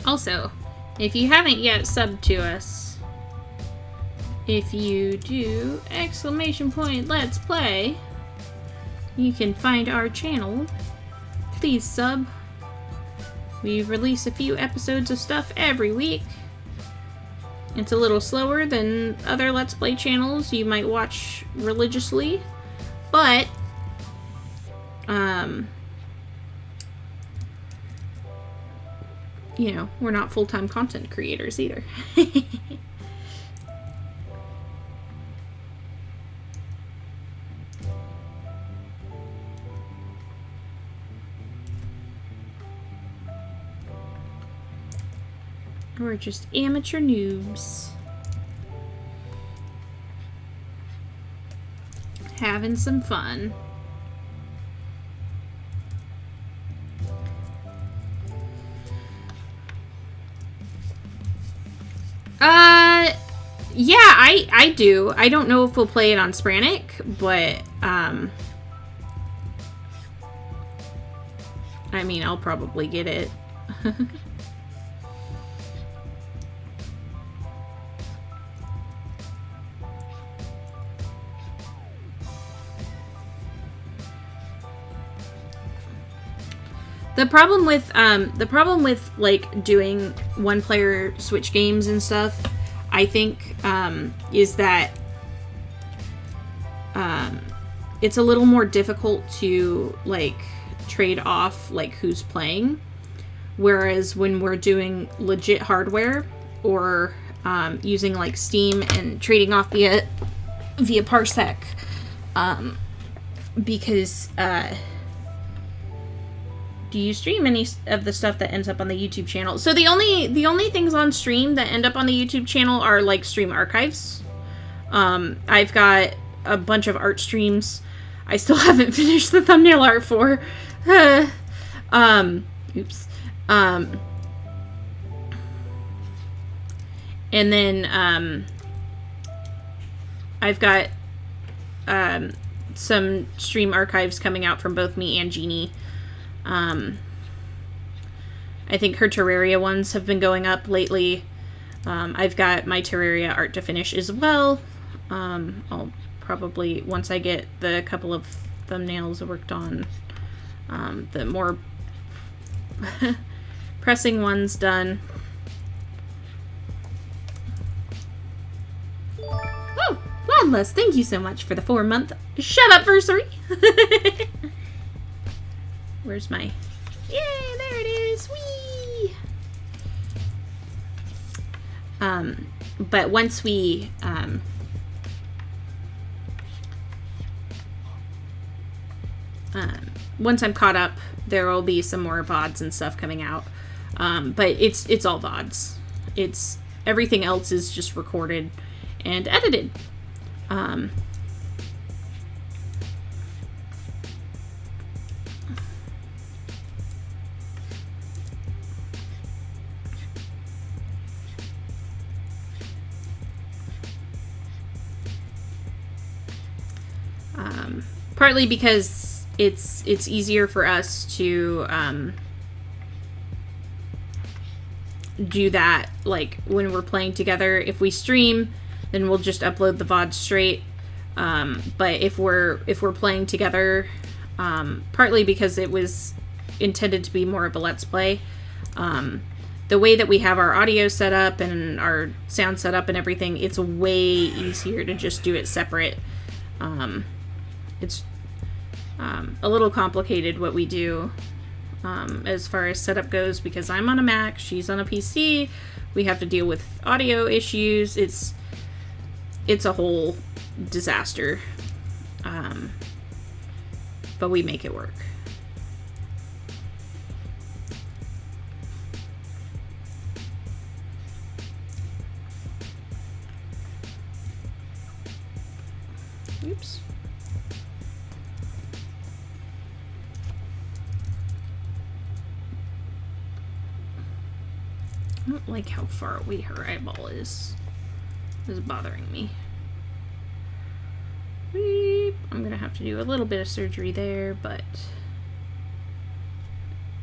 Also, if you haven't yet subbed to us, if you do !let's play, you can find our channel. Please sub. We release a few episodes of stuff every week. It's a little slower than other Let's Play channels you might watch religiously, but you know, we're not full-time content creators either. We're just amateur noobs. Having some fun. Yeah, I do. I don't know if we'll play it on spr&nic, but, I mean, I'll probably get it. The problem with like doing one-player Switch games and stuff, I think, is that it's a little more difficult to like trade off like who's playing, whereas when we're doing legit hardware or using like Steam and trading off via Parsec, because do you stream any of the stuff that ends up on the YouTube channel? So the only things on stream that end up on the YouTube channel are like stream archives. I've got a bunch of art streams I still haven't finished the thumbnail art for. Oops. And then I've got some stream archives coming out from both me and Jeannie. I think her Terraria ones have been going up lately. I've got my Terraria art to finish as well. I'll probably, once I get the couple of thumbnails worked on, the more pressing ones done. Oh, Ladless, thank you so much for the 4-month shut-up-versary. Where's my... Yay, there it is! Whee! But once we... once I'm caught up, there will be some more VODs and stuff coming out. But it's all VODs. It's... Everything else is just recorded and edited. Partly because it's easier for us to do that, like when we're playing together. If we stream, then we'll just upload the VOD straight. But if we're playing together, partly because it was intended to be more of a Let's Play, the way that we have our audio set up and our sound set up and everything, it's way easier to just do it separate. It's a little complicated what we do as far as setup goes, because I'm on a Mac, she's on a PC. We have to deal with audio issues. It's a whole disaster, but we make it work. Oops. I don't like how far away her eyeball is. This is bothering me. Beep. I'm gonna have to do a little bit of surgery there, but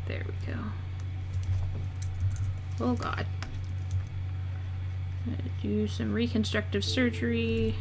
there we go. Oh God. I'm gonna do some reconstructive surgery.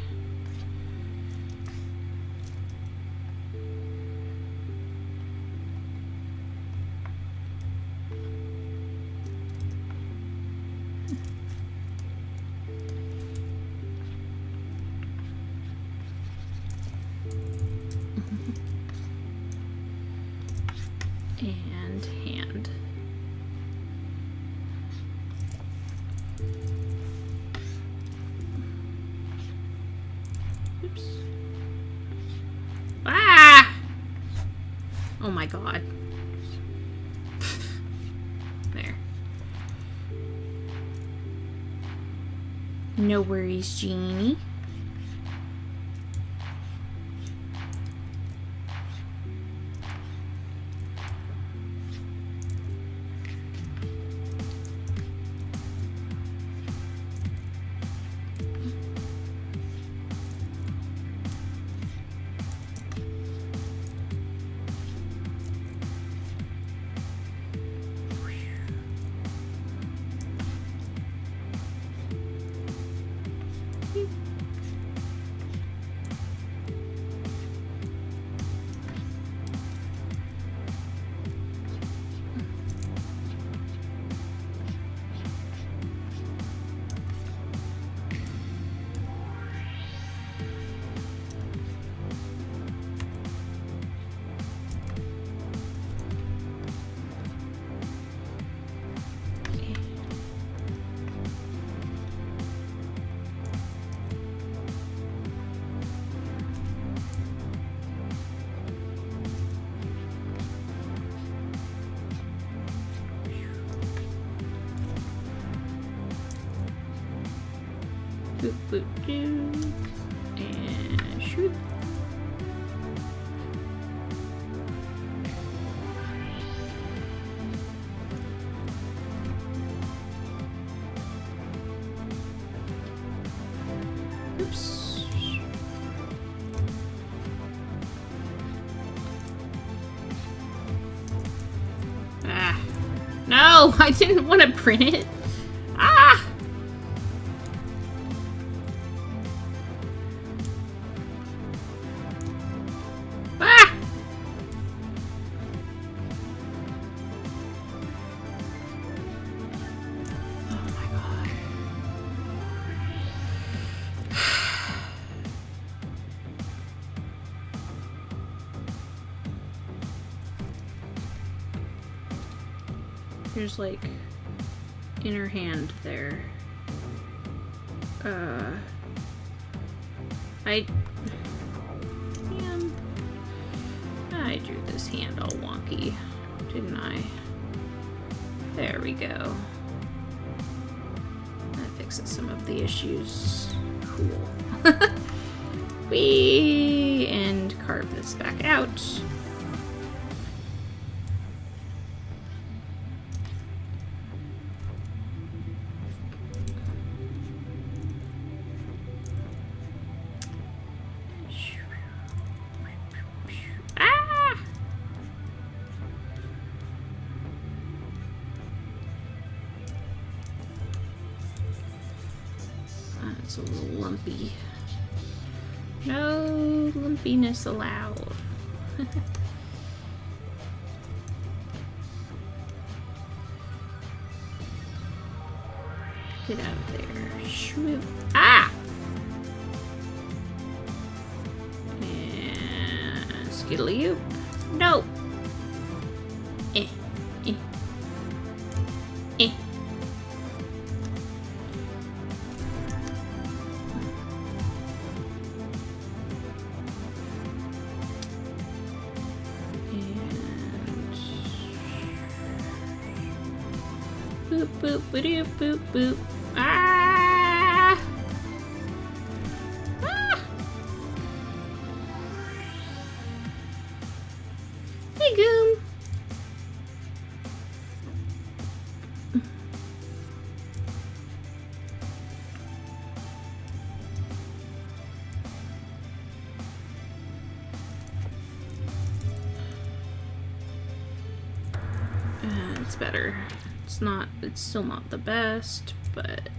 my god. There. No worries, Jeannie. Boop, boop, doo. And shoot. Oops. Ah. No, I didn't want to print it. Ah! Ah! Oh my god. There's like inner hand there. Man, I drew this hand all wonky, didn't I? There we go. That fixes some of the issues. Cool. Whee! And carve this back out. It's a little lumpy. No lumpiness allowed. Get out of there. Shoo. Ah! And skiddly-oop. No! Eh. Eh. Eh. Boop, boop, boop, boop, boop. Ah! Ah! Hey, Goom. It's better. It's still not the best, but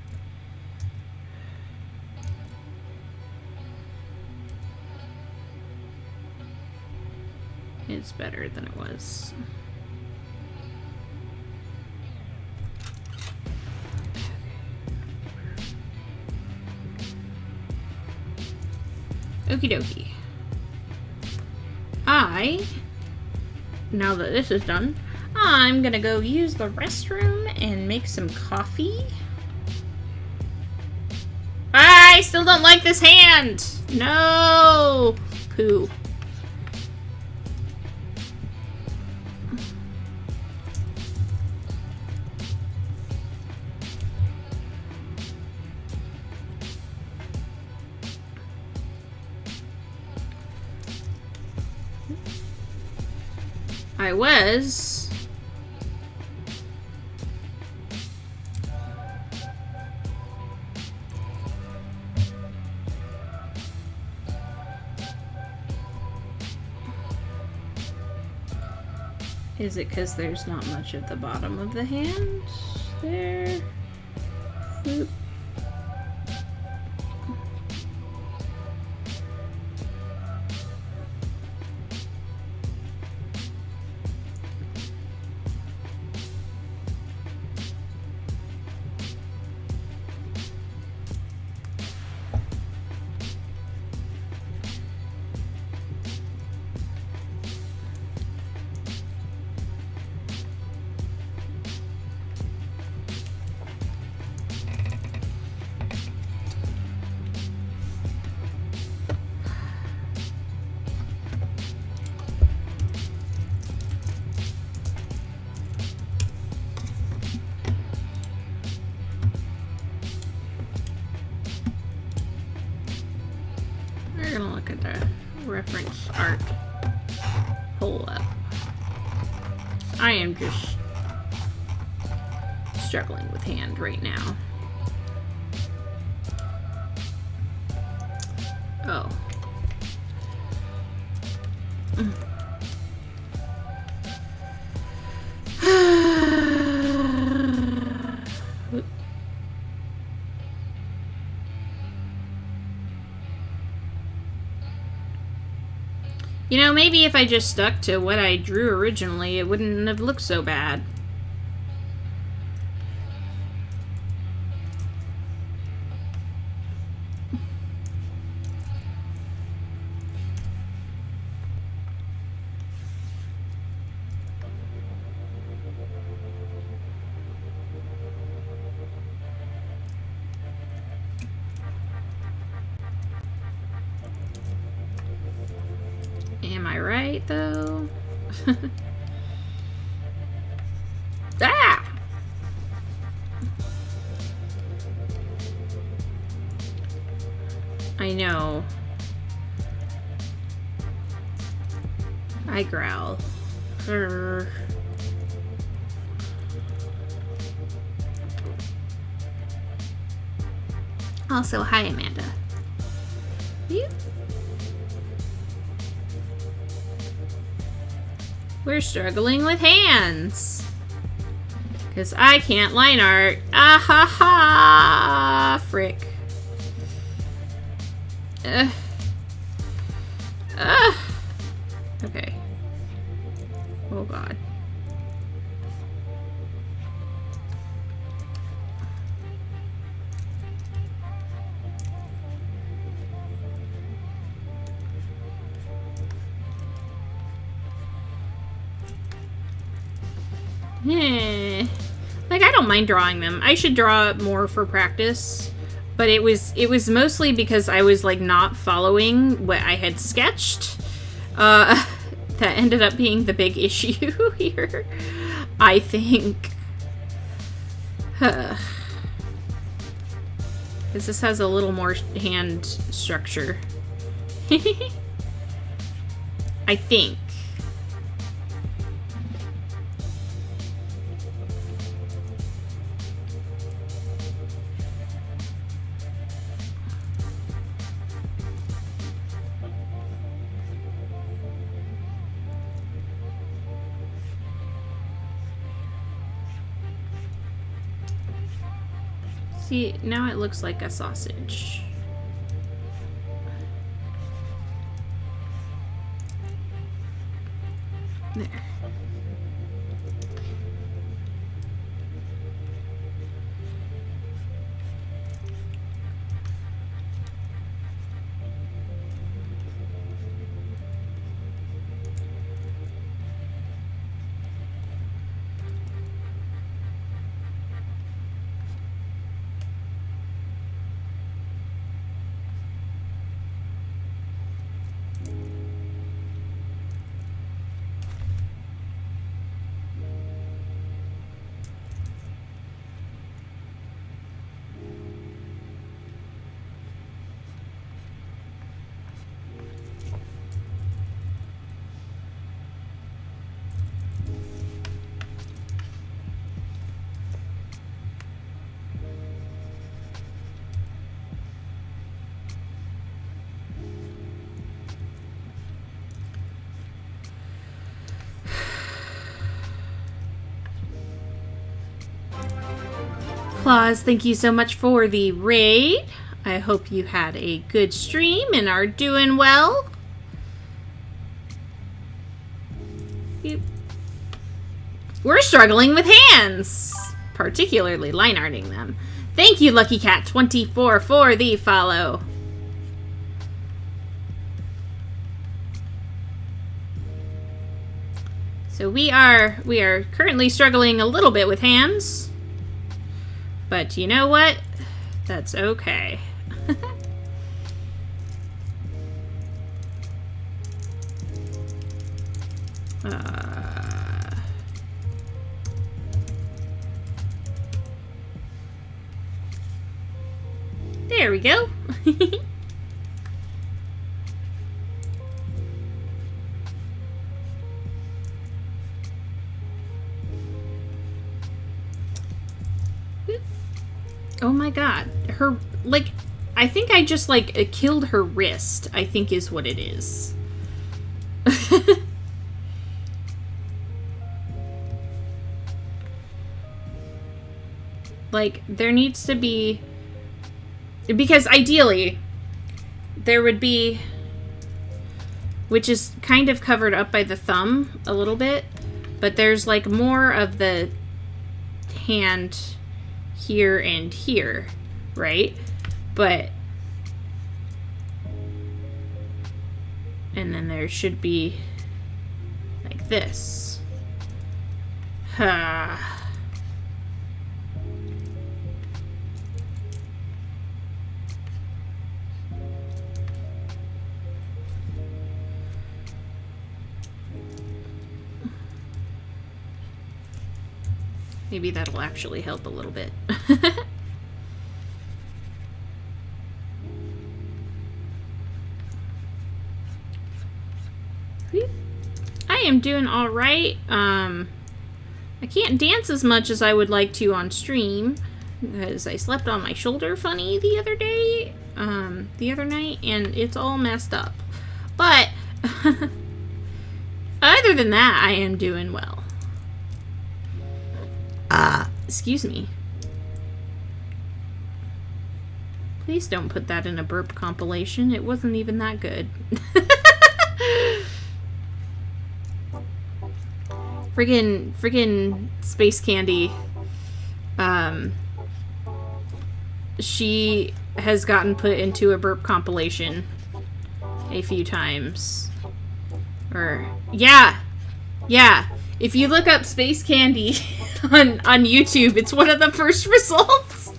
it's better than it was. Okie dokie. Now that this is done, I'm gonna go use the restroom and make some coffee. I still don't like this hand! No! Poo. I was. Is it because there's not much at the bottom of the hand? There. Boop. We're gonna look at the reference art. Hold up. I am just struggling with hand right now. Oh. You know, maybe if I just stuck to what I drew originally, it wouldn't have looked so bad. Am I right, though? Ah! I know. I growl. Grr. Also, hi, Amanda. You? We're struggling with hands. Because I can't line art. Ah ha ha! Frick. Okay. Oh god. Like, I don't mind drawing them. I should draw more for practice. But it was mostly because I was, like, not following what I had sketched. That ended up being the big issue here, I think. Because this has a little more hand structure. I think. See, now it looks like a sausage. There. Claus, thank you so much for the raid. I hope you had a good stream and are doing well. We're struggling with hands, particularly line arting them. Thank you, Lucky Cat 24 for the follow. So we are currently struggling a little bit with hands. But you know what? That's okay. There we go. Oh my god. Her, like, I think I just, like, killed her wrist, I think is what it is. Like, there needs to be... Because ideally, there would be... Which is kind of covered up by the thumb a little bit. But there's, like, more of the hand... here and here, right? But and then there should be like this. Maybe that'll actually help a little bit. I am doing all right. I can't dance as much as I would like to on stream because I slept on my shoulder funny the other day, the other night, and it's all messed up. But other than that, I am doing well. Excuse me. Please don't put that in a burp compilation. It wasn't even that good. Friggin' Space Candy. She has gotten put into a burp compilation a few times. Or, yeah. If you look up Space Candy on YouTube, it's one of the first results.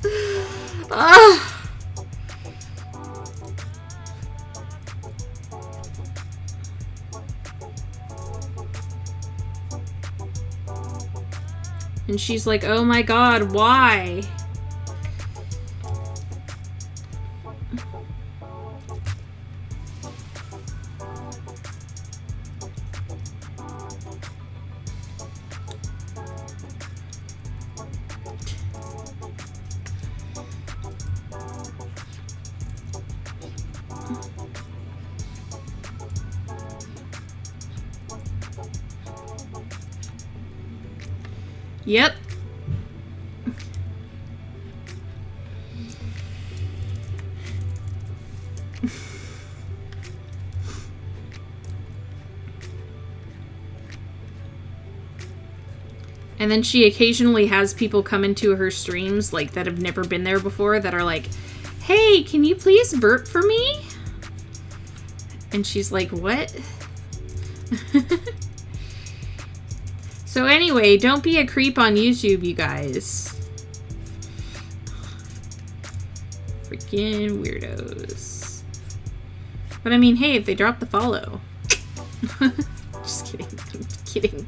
And she's like, oh my god, why? Yep. And then she occasionally has people come into her streams, like, that have never been there before, that are like, hey, can you please burp for me? And she's like, what? So anyway, don't be a creep on YouTube, you guys. Freaking weirdos. But I mean, hey, if they drop the follow. Just kidding. I'm kidding.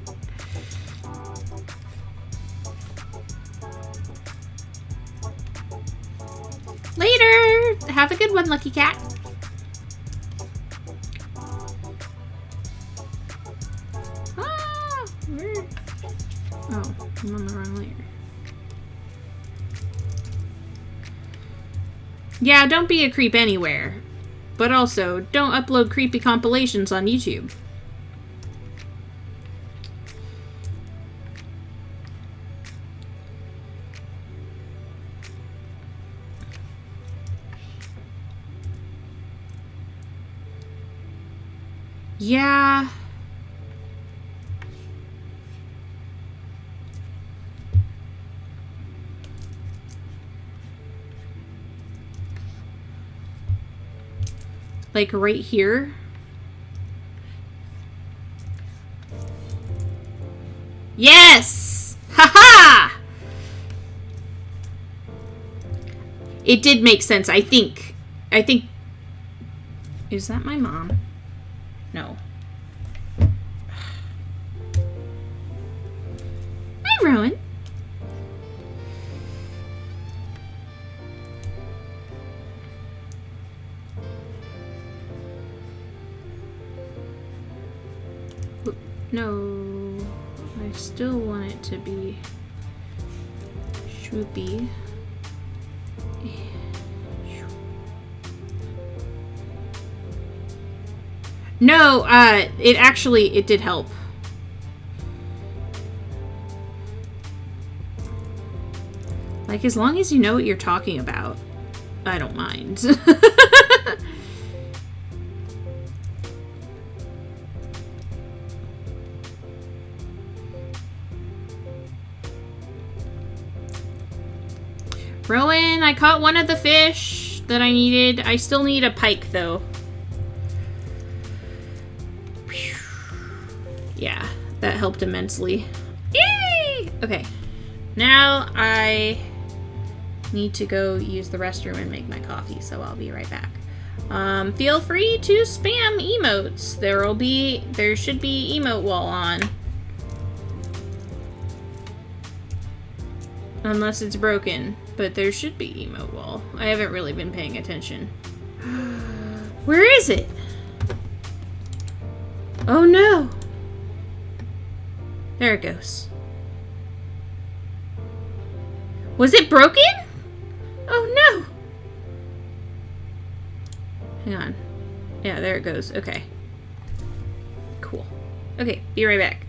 Later! Have a good one, Lucky Cat. Oh, I'm on the wrong layer. Yeah, don't be a creep anywhere. But also, don't upload creepy compilations on YouTube. Yeah. Like right here. Yes! Haha! It did make sense, I think. Is that my mom? No. Hi, Rowan. No. I still want it to be swoopy. No, it did help. Like, as long as you know what you're talking about, I don't mind. Rowan, I caught one of the fish that I needed. I still need a pike, though. Yeah, that helped immensely. Yay! Okay. Now I need to go use the restroom and make my coffee, so I'll be right back. Feel free to spam emotes. There should be emote wall on. Unless it's broken, but there should be emote wall. I haven't really been paying attention. Where is it? Oh no! There it goes. Was it broken? Oh no! Hang on. Yeah, there it goes. Okay. Cool. Okay, be right back.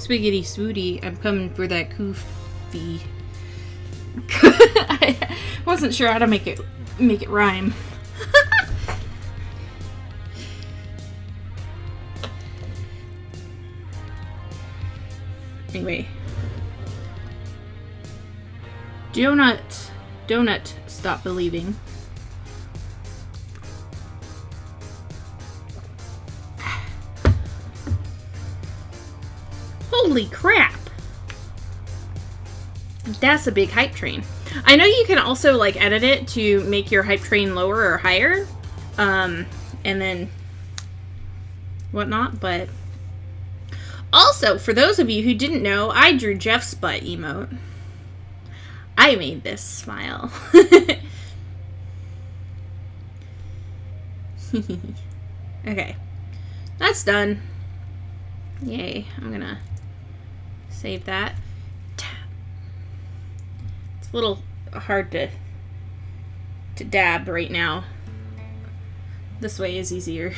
Spiggity swooty, I'm coming for that koofy. I wasn't sure how to make it rhyme. Anyway. Donut, stop believing. Holy crap! That's a big hype train. I know you can also like edit it to make your hype train lower or higher, and then whatnot, but also, for those of you who didn't know, I drew Jeff's butt emote. I made this smile. Okay. That's done. Yay. I'm gonna save that. It's a little hard to dab right now. This way is easier.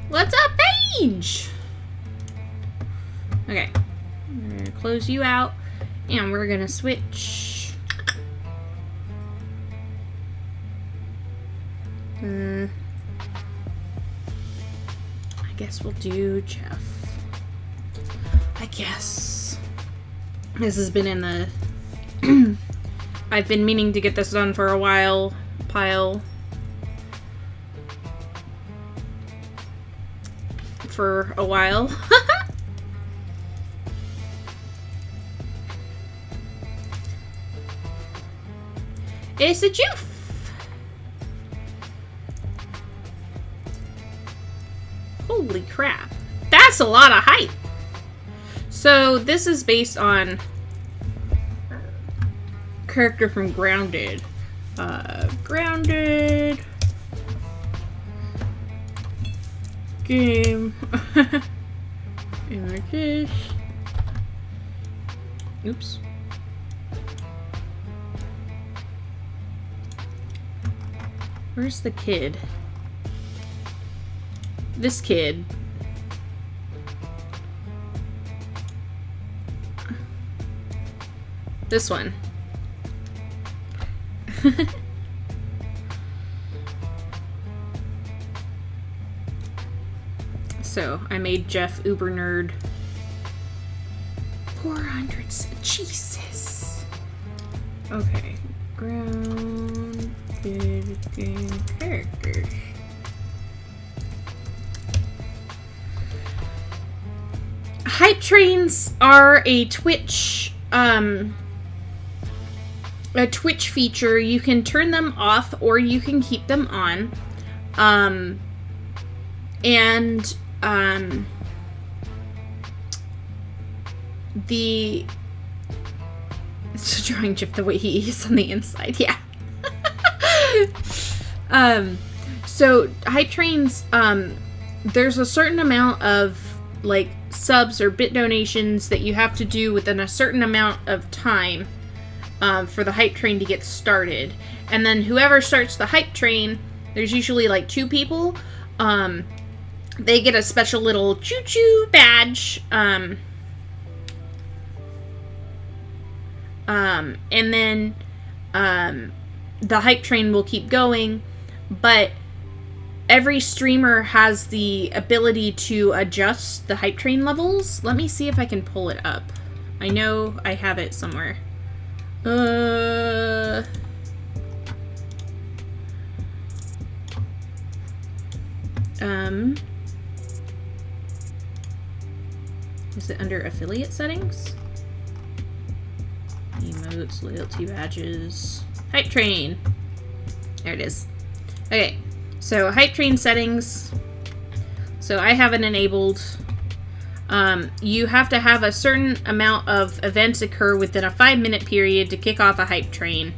What's up, Paige? Okay. I'm gonna close you out, and we're gonna switch. I guess we'll do Jeff. I guess. This has been in the... I've been meaning to get this done for a while. For a while. It's a joof. Holy crap. That's a lot of hype. So this is based on character from Grounded. Grounded game. Images. Oops. Where's the kid? This kid. This one. So, I made Jeff uber nerd. 400. Jesus. Okay. Grounded game characters. Hype trains are a Twitch feature. You can turn them off or you can keep them on. It's drawing Jeff the way he is on the inside, yeah. So hype trains, there's a certain amount of like subs or bit donations that you have to do within a certain amount of time for the hype train to get started. And then whoever starts the hype train, there's usually like 2 people, they get a special little choo-choo badge, and then the hype train will keep going, but every streamer has the ability to adjust the hype train levels. Let me see if I can pull it up. I know I have it somewhere. Is it under affiliate settings? Emotes, loyalty badges, hype train. There it is. Okay, so hype train settings. So I have it enabled. You have to have a certain amount of events occur within a 5-minute period to kick off a hype train.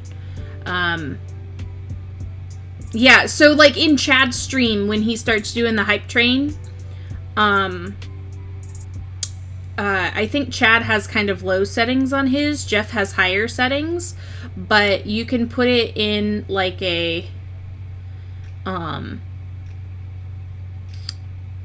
Yeah, so like in Chad's stream, when he starts doing the hype train, I think Chad has kind of low settings on his. Jeff has higher settings, but you can put it in like a,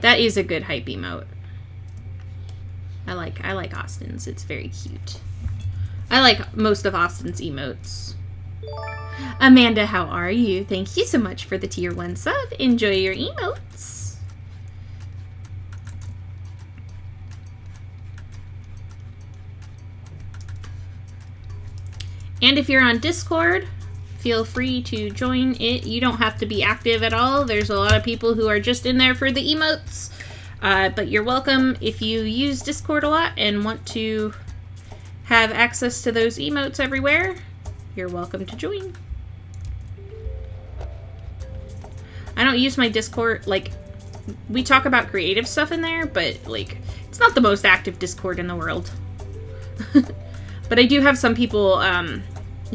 That is a good hype emote. I like Austin's. It's very cute. I like most of Austin's emotes. Amanda, how are you? Thank you so much for the tier 1 sub. Enjoy your emotes. And if you're on Discord, feel free to join it. You don't have to be active at all. There's a lot of people who are just in there for the emotes. But you're welcome if you use Discord a lot and want to have access to those emotes everywhere. You're welcome to join. I don't use my Discord, like, we talk about creative stuff in there, but, like, it's not the most active Discord in the world. But I do have some people,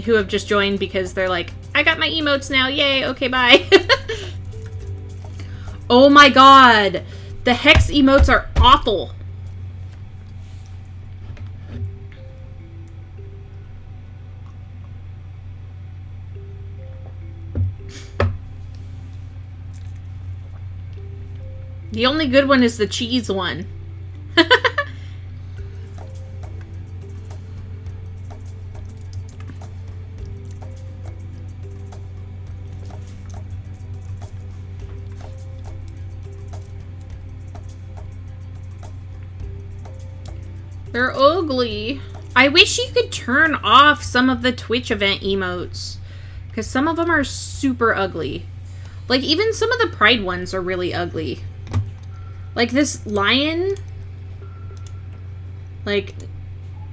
who have just joined because they're like, I got my emotes now, yay, okay, bye. Oh my god! The hex emotes are awful! The only good one is the cheese one. They're ugly. I wish you could turn off some of the Twitch event emotes, because some of them are super ugly. Like, even some of the Pride ones are really ugly. Like, this lion, like,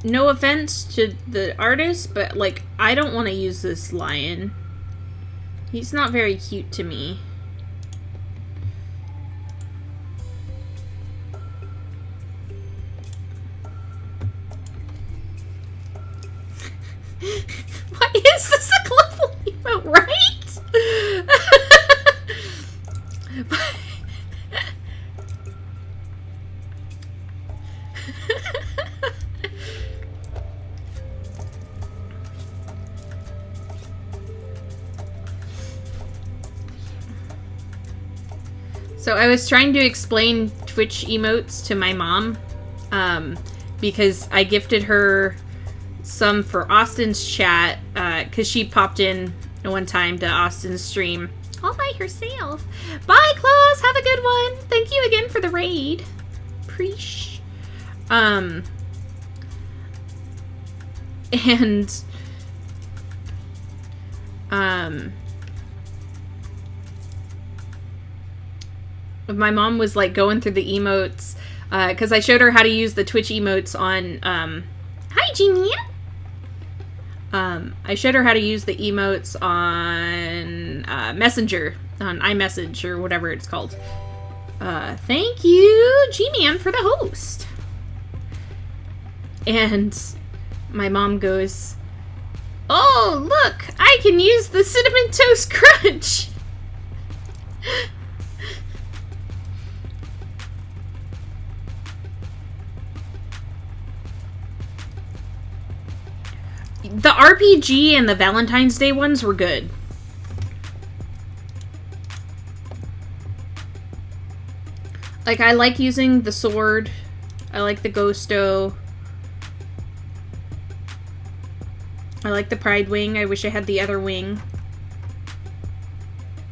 no offense to the artist, but, like, I don't want to use this lion. He's not very cute to me. Why is this a global emote, right? So I was trying to explain Twitch emotes to my mom, because I gifted her some for Austin's chat, because she popped in one time to Austin's stream all by herself. Bye, Claus! Have a good one! Thank you again for the raid. Preach. And my mom was like going through the emotes, because I showed her how to use the Twitch emotes on, hi, Genie! I showed her how to use the emotes on Messenger, on iMessage, or whatever it's called. Thank you, G-Man, for the host. And my mom goes, oh, look, I can use the Cinnamon Toast Crunch. The RPG and the Valentine's Day ones were good. Like, I like using the sword. I like the Ghosto. I like the Pride Wing. I wish I had the other wing.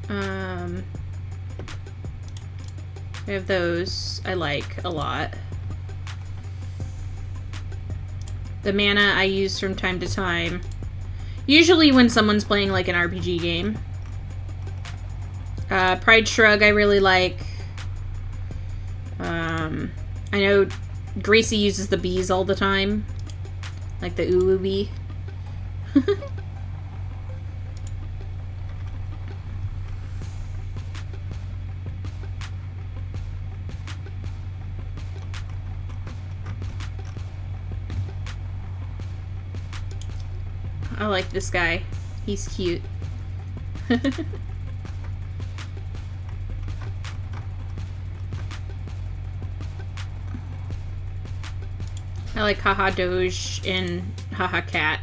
I have those I like a lot. The mana I use from time to time. Usually when someone's playing like an RPG game. Pride Shrug I really like. I know Gracie uses the bees all the time. Like the Ulu bee. I like this guy. He's cute. I like Haha Doge and Haha Cat.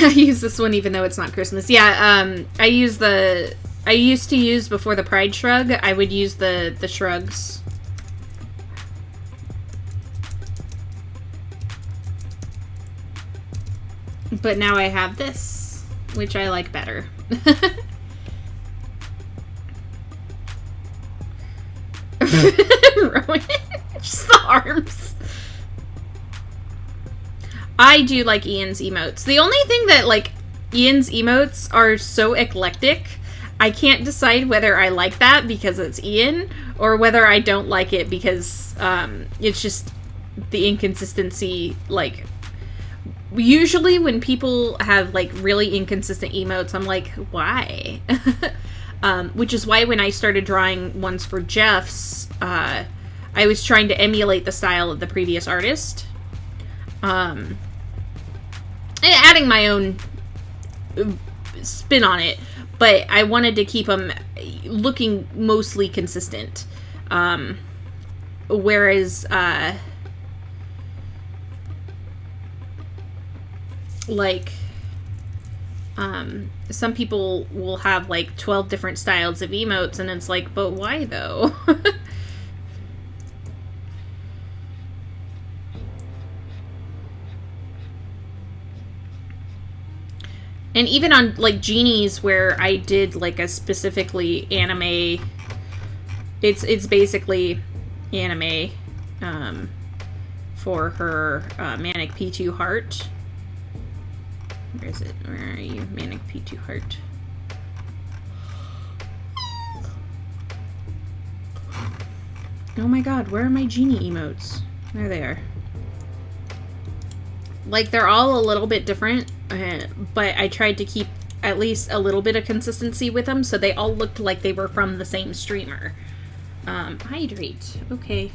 I use this one even though it's not Christmas. Yeah, I used to use before the Pride Shrug, I would use the shrugs. But now I have this, which I like better. Rowan, just the arms. I do like Ian's emotes. The only thing that, like, Ian's emotes are so eclectic, I can't decide whether I like that because it's Ian, or whether I don't like it because it's just the inconsistency. Like, usually when people have, like, really inconsistent emotes, I'm like, why? Which is why when I started drawing ones for Jeff's, I was trying to emulate the style of the previous artist. And adding my own spin on it, but I wanted to keep them looking mostly consistent. Whereas, like, some people will have, like, 12 different styles of emotes, and it's like, but why, though? And even on, like, Jeannie's, where I did, like, a specifically anime... It's basically anime, for her, Manic P2 Heart. Where is it? Where are you? Manic P2 Heart. Oh my god, where are my Genie emotes? There they are. Like, they're all a little bit different, but I tried to keep at least a little bit of consistency with them, so they all looked like they were from the same streamer. Hydrate. Okay.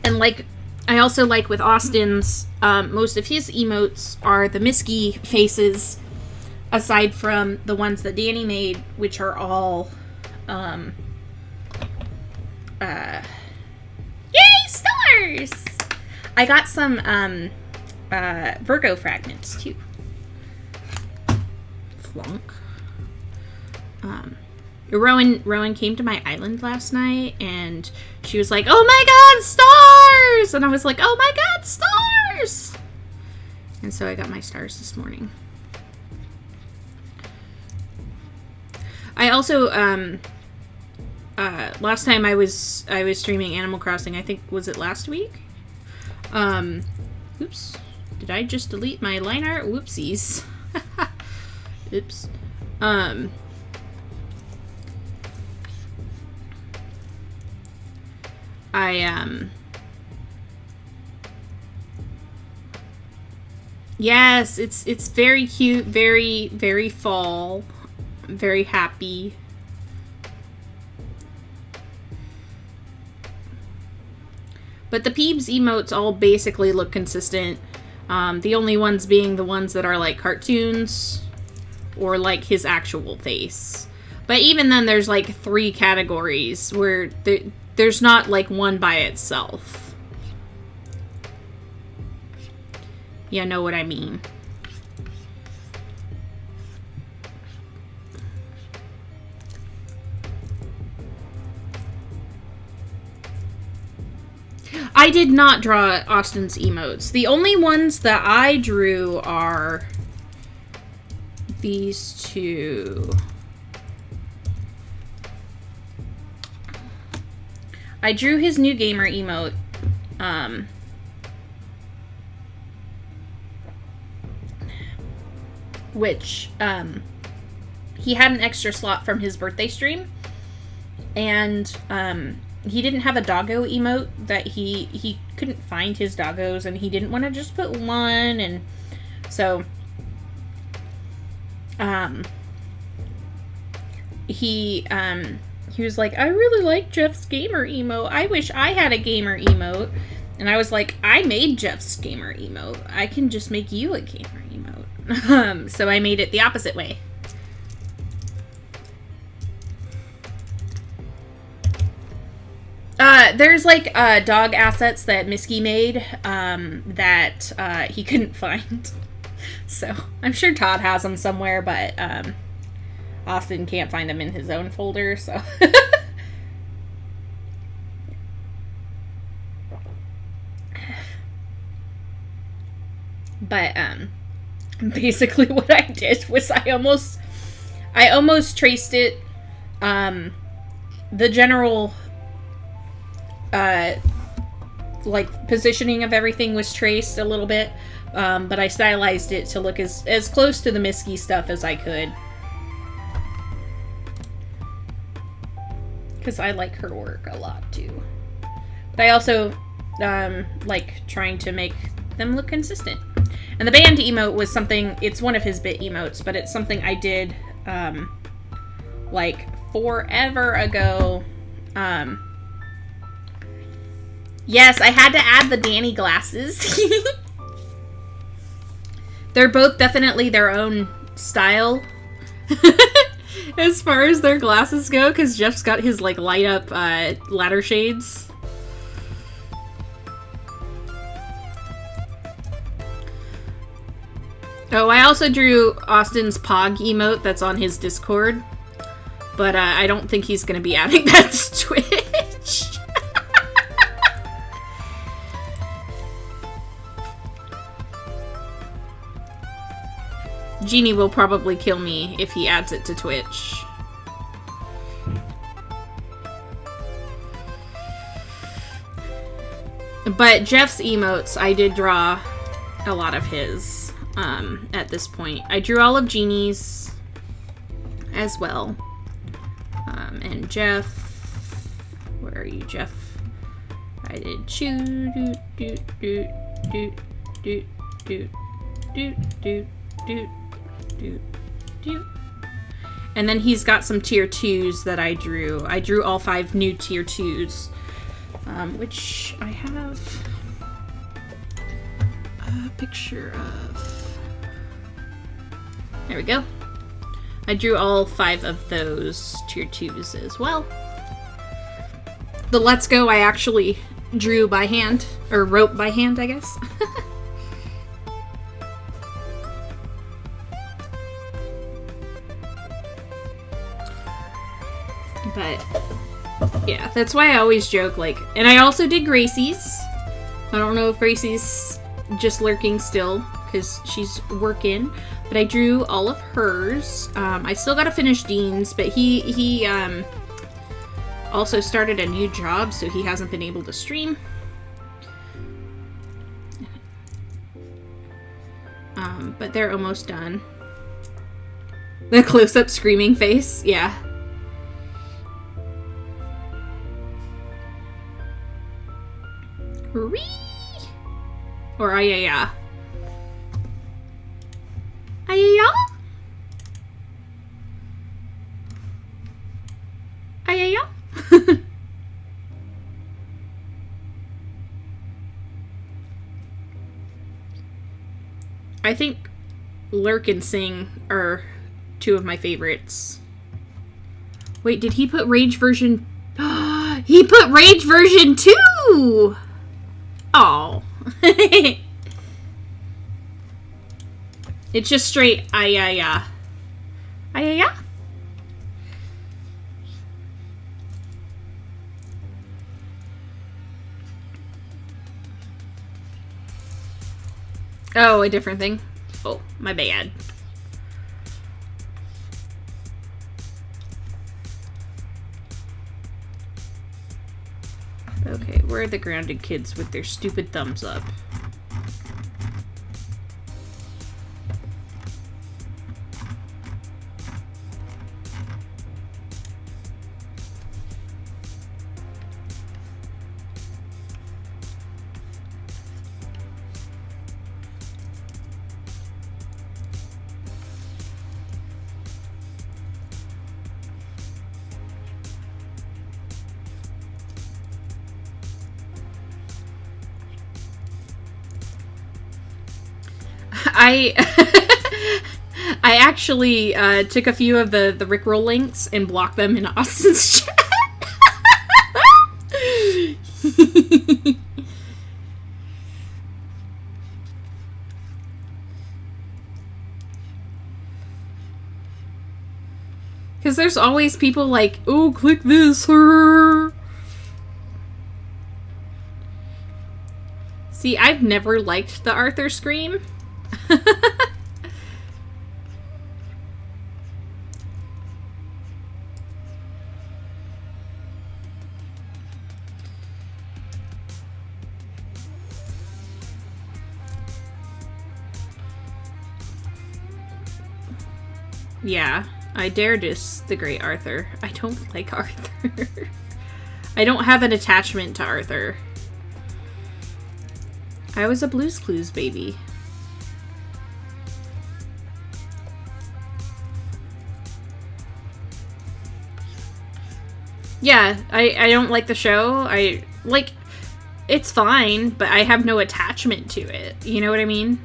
And, like, I also like with Austin's, most of his emotes are the Misky faces, aside from the ones that Danny made, which are all, yay, stars! I got some, Virgo fragments, too. Flunk. Rowan came to my island last night, and she was like, oh my god, stars! And I was like, oh my god, stars! And so I got my stars this morning. I also, last time I was streaming Animal Crossing, I think, was it last week? Oops. Did I just delete my line art? Whoopsies. Oops. Yes, it's very cute, very, very fall, very happy. But the Peebs emotes all basically look consistent. The only ones being the ones that are like cartoons or like his actual face. But even then, there's like 3 categories where there's not like one by itself. You know what I mean. I did not draw Austin's emotes. The only ones that I drew are these 2. I drew his new gamer emote. Which, he had an extra slot from his birthday stream. And, he didn't have a doggo emote that he couldn't find his doggos, and he didn't want to just put one, and so, he was like, I really like Jeff's gamer emote. I wish I had a gamer emote. And I was like, I made Jeff's gamer emote. I can just make you a gamer emote. So I made it the opposite way. There's like dog assets that Miski made that he couldn't find. So I'm sure Todd has them somewhere, but Austin can't find them in his own folder. So but basically what I did was I almost traced it. The general like positioning of everything was traced a little bit, but I stylized it to look as close to the Miski stuff as I could, because I like her work a lot too. But I also like trying to make them look consistent. And the band emote was something, it's one of his bit emotes, but it's something I did like forever ago. Yes, I had to add the Danny glasses. They're both definitely their own style as far as their glasses go, because Jeff's got his like light up ladder shades. Oh, I also drew Austin's Pog emote that's on his Discord, but I don't think he's going to be adding that to Twitch. Genie will probably kill me if he adds it to Twitch. But Jeff's emotes, I did draw a lot of his at this point. I drew all of Genie's as well. And Jeff, where are you, Jeff? I did choo doot doot doot doot doot doot doot doot doot doot doot. And then he's got some tier 2s that I drew. I drew all 5 new tier 2s, which I have a picture of. There we go. I drew all 5 of those tier 2s as well. The Let's Go I actually drew by hand, or wrote by hand, I guess. But yeah, that's why I always joke, like, and I also did Gracie's. I don't know if Gracie's just lurking still, because she's working, but I drew all of hers. I still gotta finish Dean's, but he also started a new job, so he hasn't been able to stream. But they're almost done. The close-up screaming face, yeah. Whee! Or ayaya. Ayaya? Ayaya? I think Lurk and Sing are 2 of my favorites. Wait, did he put Rage version? He put Rage version 2! Oh. It's just straight ayaya. Ayaya? Oh, a different thing. Oh, my bad. Okay, where are the grounded kids with their stupid thumbs up? I actually took a few of the Rickroll links and blocked them in Austin's chat. Because there's always people like, oh, click this. See, I've never liked the Arthur scream. Yeah, I dare diss the great Arthur. I don't like Arthur. I don't have an attachment to Arthur. I was a Blue's Clues baby. Yeah, I don't like the show. It's fine, but I have no attachment to it. You know what I mean?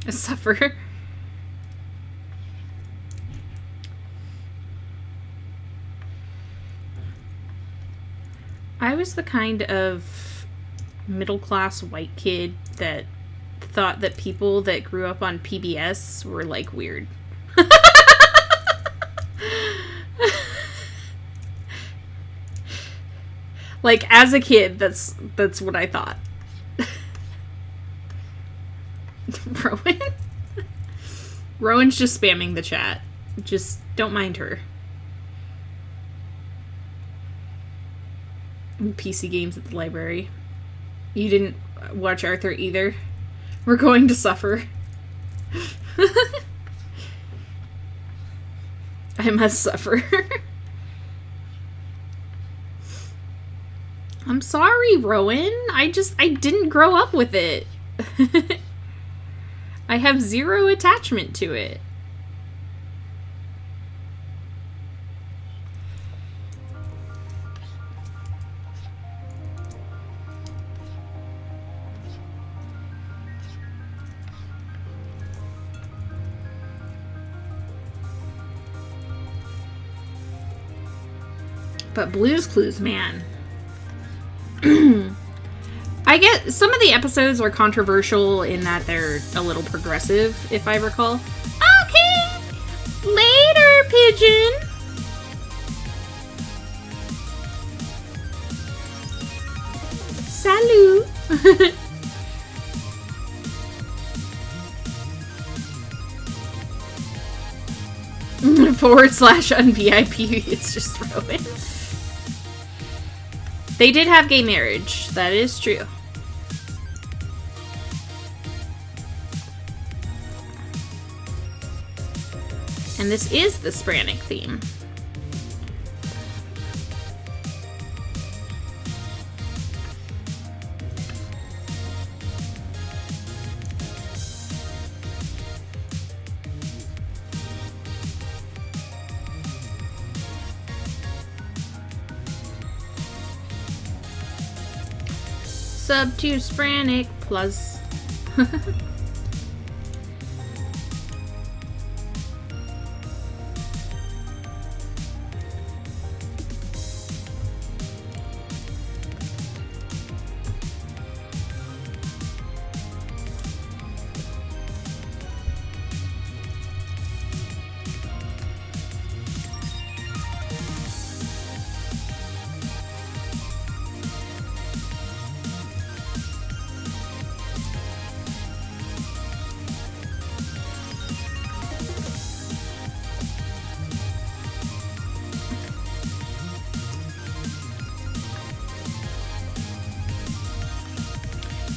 Suffer. I was the kind of middle-class white kid that thought that people that grew up on PBS were, like, weird. Like, as a kid, that's what I thought. Rowan? Rowan's just spamming the chat. Just don't mind her. PC games at the library. You didn't watch Arthur either? We're going to suffer. I must suffer. I'm sorry, Rowan. I didn't grow up with it. I have zero attachment to it. But Blue's Clues, man. I get some of the episodes are controversial in that they're a little progressive, if I recall. Okay! Later, pigeon! Salut! /unVIP, it's just Rowan. They did have gay marriage. That is true. And this is the spr&nic theme. Sub to spr&nic plus.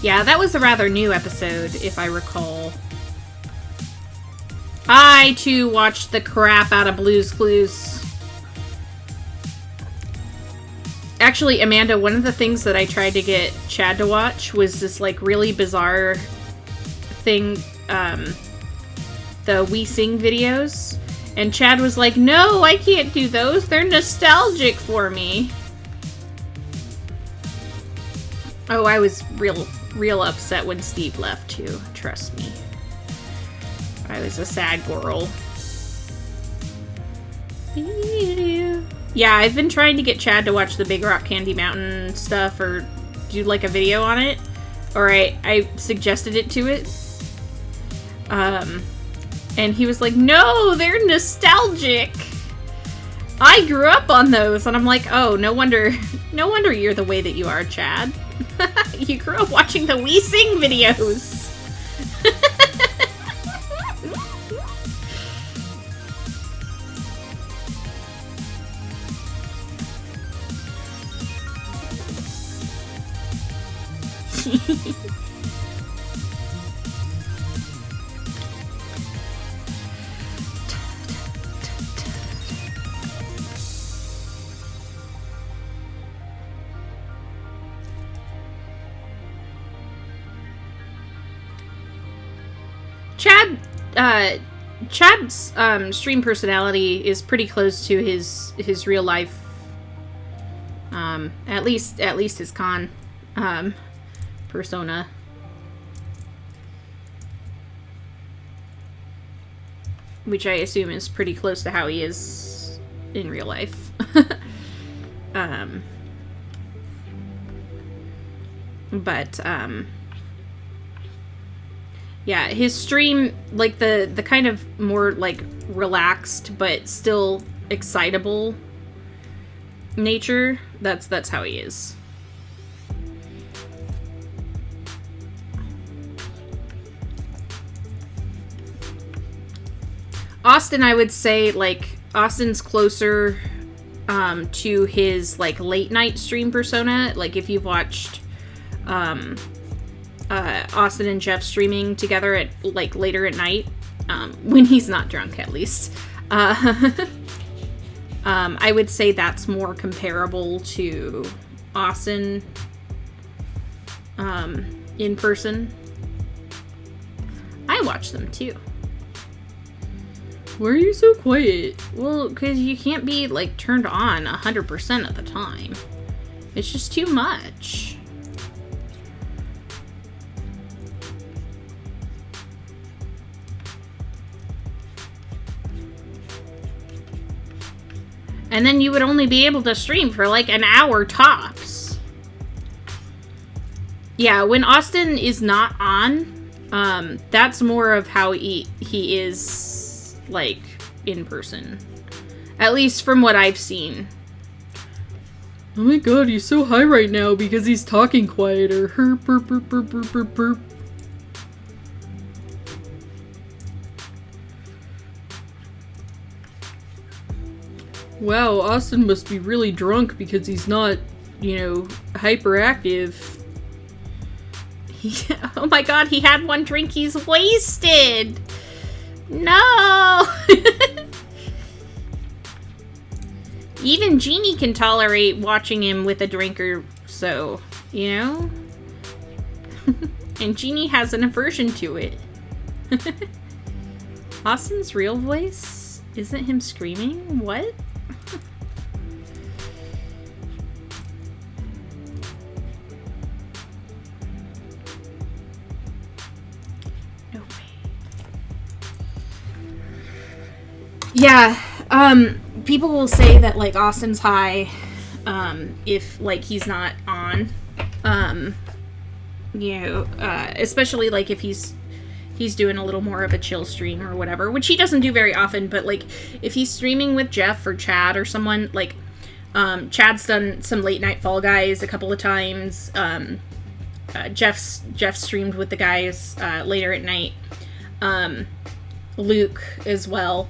Yeah, that was a rather new episode, if I recall. I, too, watched the crap out of Blue's Clues. Actually, Amanda, one of the things that I tried to get Chad to watch was this, like, really bizarre thing, the We Sing videos. And Chad was like, no, I can't do those. They're nostalgic for me. Oh, I was real upset when Steve left, too. Trust me. I was a sad girl. Yeah, I've been trying to get Chad to watch the Big Rock Candy Mountain stuff or do, like, a video on it. Or I suggested it to it. And he was like, no, they're nostalgic. I grew up on those. And I'm like, oh, no wonder you're the way that you are, Chad. You grew up watching the We Sing videos. Chad's stream personality is pretty close to his real life. At least his con persona. Which I assume is pretty close to how he is in real life. Yeah, his stream, like the kind of more like relaxed but still excitable nature, that's how he is. Austin, I would say, like, Austin's closer to his like late night stream persona. Like if you've watched Austin and Jeff streaming together at like later at night, when he's not drunk at least. I would say that's more comparable to Austin in person. I watch them too. Why are you so quiet? Well, because you can't be like turned on 100% of the time. It's just too much. And then you would only be able to stream for like an hour tops. Yeah, when Austin is not on, that's more of how he is like in person. At least from what I've seen. Oh my god, he's so high right now because he's talking quieter. Herp, herp, herp, herp, herp, herp, herp. Wow, Austin must be really drunk because he's not, you know, hyperactive. Oh my god, he had one drink, he's wasted! No! Even Jeannie can tolerate watching him with a drink or so, you know? And Jeannie has an aversion to it. Austin's real voice? Isn't him screaming? What? No way. Yeah, people will say that, like, Austin's high, if, like, he's not on, you know, especially, like, if he's doing a little more of a chill stream or whatever, which he doesn't do very often, but, like, if he's streaming with Jeff or Chad or someone, like, Chad's done some late night Fall Guys a couple of times, Jeff streamed with the guys, later at night, Luke as well.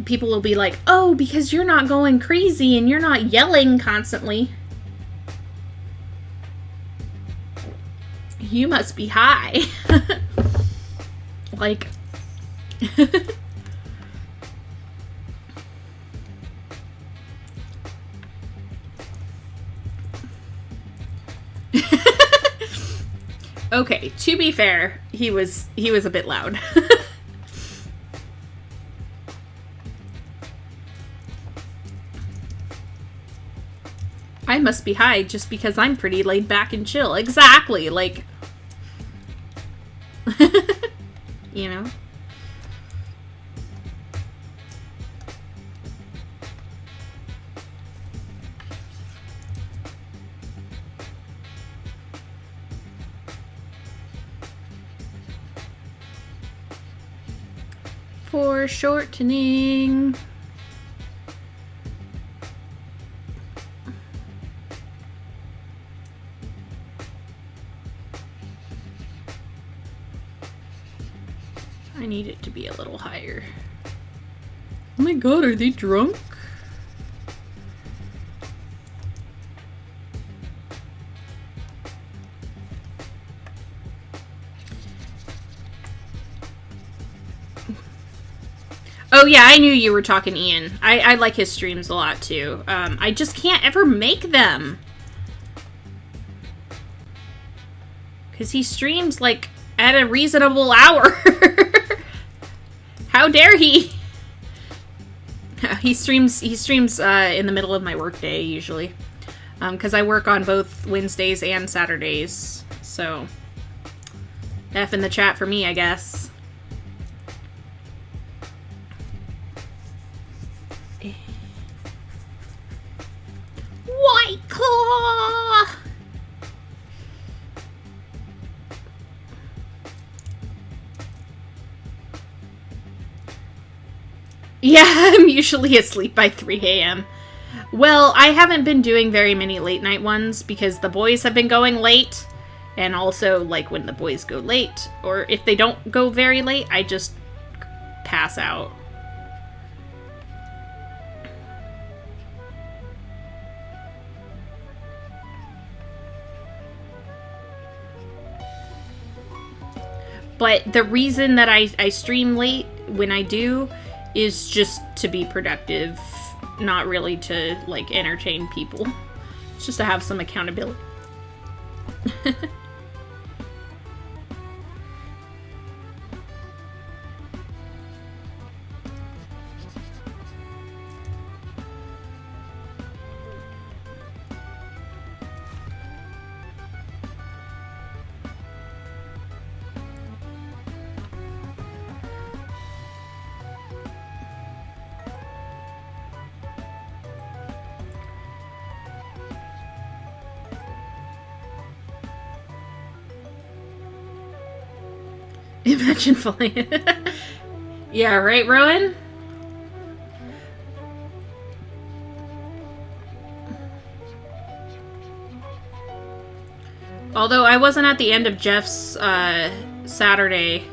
People will be like, oh, because you're not going crazy and you're not yelling constantly. You must be high. Like... Okay, to be fair, he was a bit loud. I must be high just because I'm pretty laid back and chill. Exactly, like... You know? Foreshortening. I need it to be a little higher. Oh my god, are they drunk? Oh yeah, I knew you were talking Ian. I like his streams a lot too. I just can't ever make them. Because he streams like at a reasonable hour. How dare he? He streams in the middle of my workday usually. Because I work on both Wednesdays and Saturdays. So F in the chat for me, I guess. White Claw! Yeah, I'm usually asleep by 3 a.m. Well, I haven't been doing very many late night ones because the boys have been going late. And also, like, when the boys go late, or if they don't go very late, I just pass out. But the reason that I stream late when I do is just to be productive, not really to, like, entertain people. It's just to have some accountability. Imagine flying. Yeah, right, Rowan? Although I wasn't at the end of Jeff's Saturday.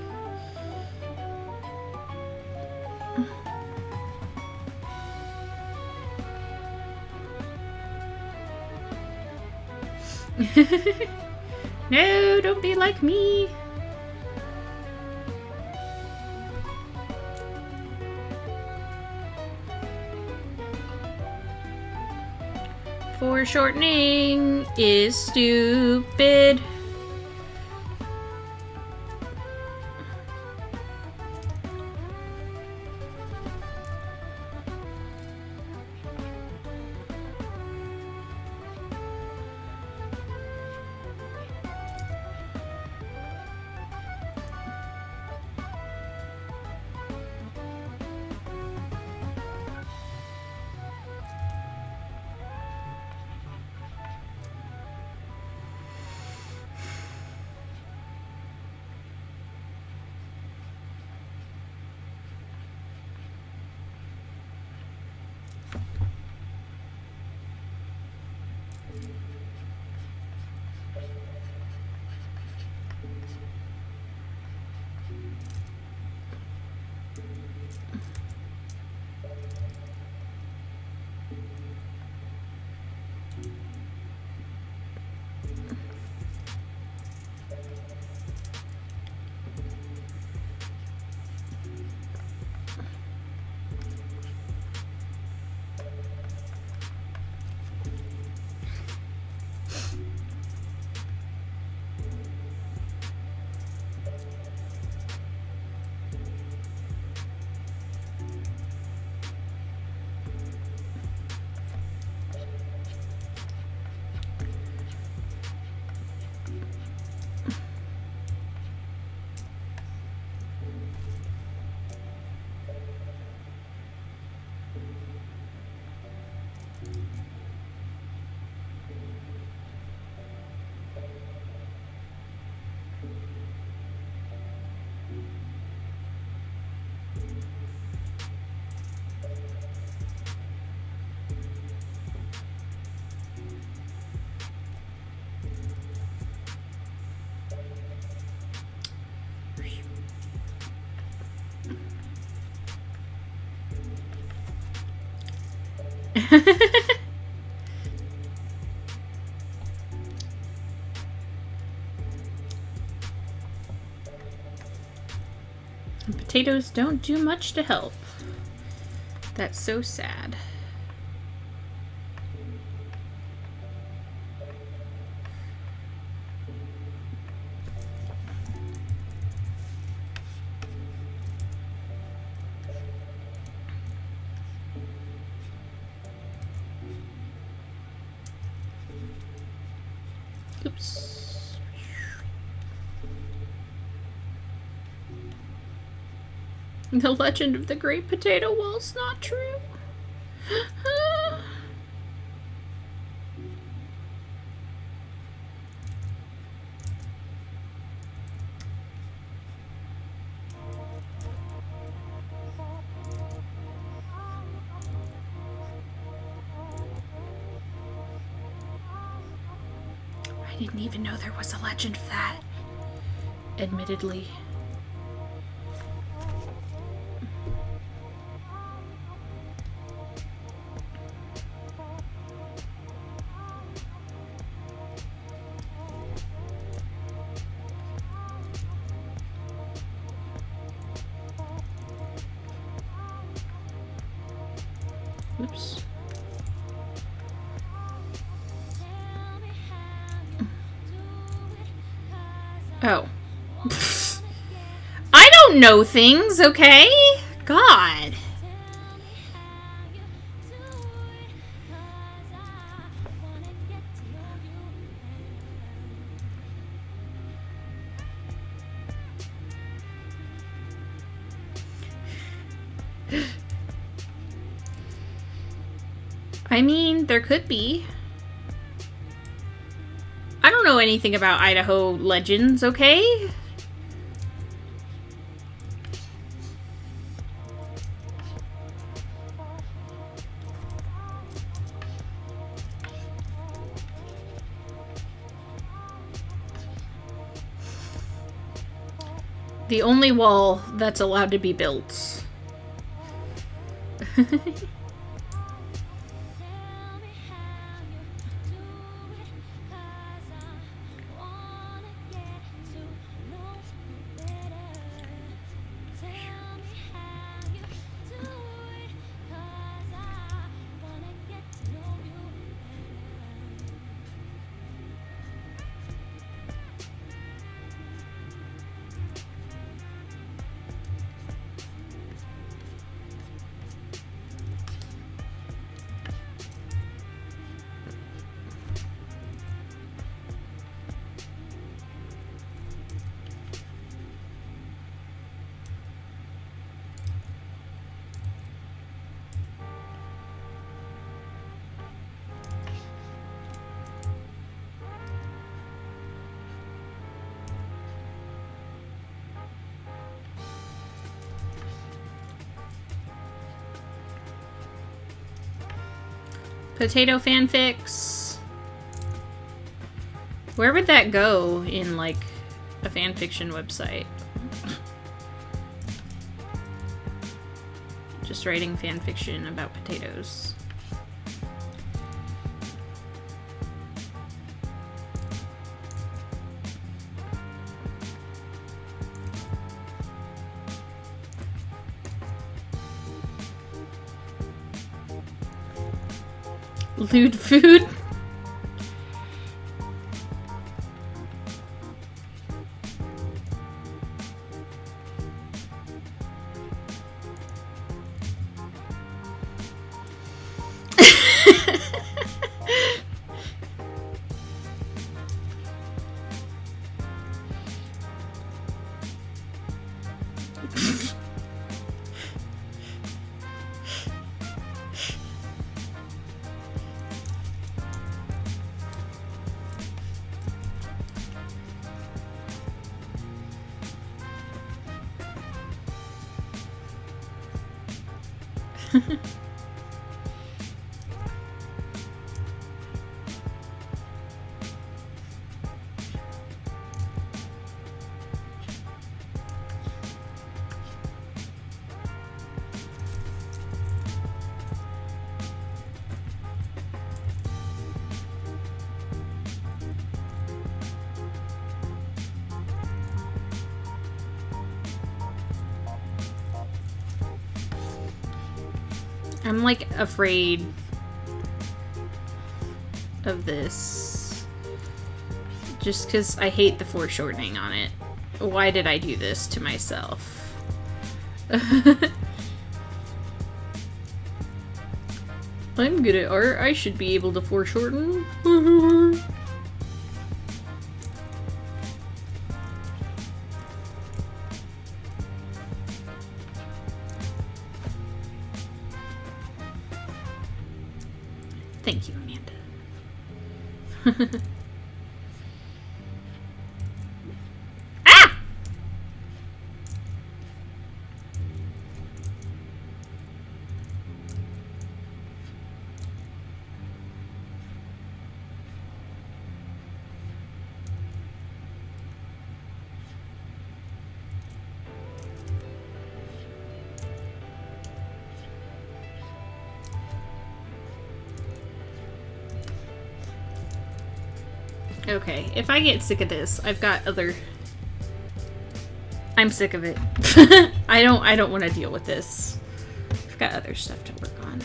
No, don't be like me. Foreshortening is stupid. And potatoes don't do much to help. That's so sad. Oops. The legend of the Great Potato Wall's not true. I didn't even know there was a legend of that. Admittedly. Oops. Oh. I don't know things, okay? God. I mean, there could be. I don't know anything about Idaho legends, okay? The only wall that's allowed to be built. Potato fanfics. Where would that go in, like, a fanfiction website? Just writing fanfiction about potatoes. Lewd food? I'm like afraid of this. Just because I hate the foreshortening on it. Why did I do this to myself? I'm good at art. I should be able to foreshorten. Thank you, Amanda. Ah! Okay, if I get sick of this, I've got other... I'm sick of it. I don't want to deal with this. I've got other stuff to work on.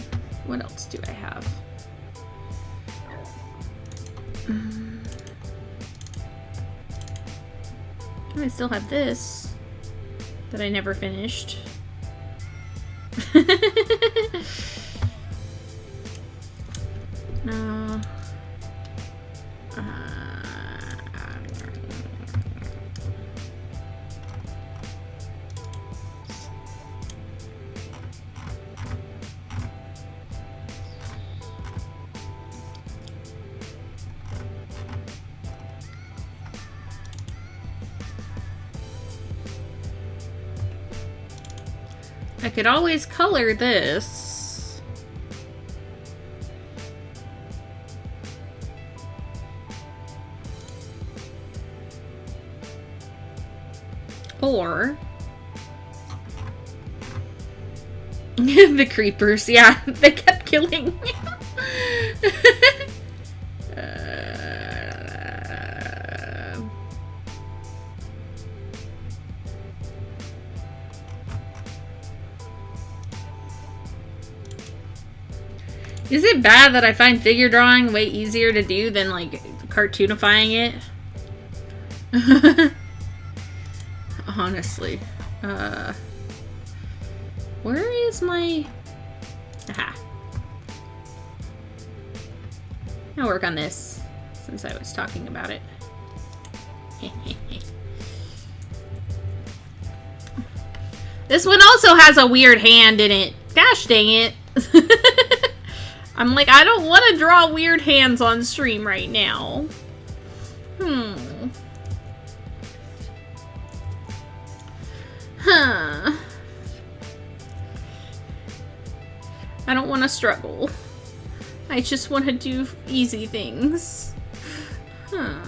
What else do I have? I still have this that I never finished. No. I could always color this. Or the creepers, yeah, they kept killing me. Is it bad that I find figure drawing way easier to do than, like, cartoonifying it? Honestly. Where is my... Aha. I'll work on this, since I was talking about it. This one also has a weird hand in it. Gosh dang it. I'm like, I don't want to draw weird hands on stream right now. Huh. I don't want to struggle. I just want to do easy things. Huh.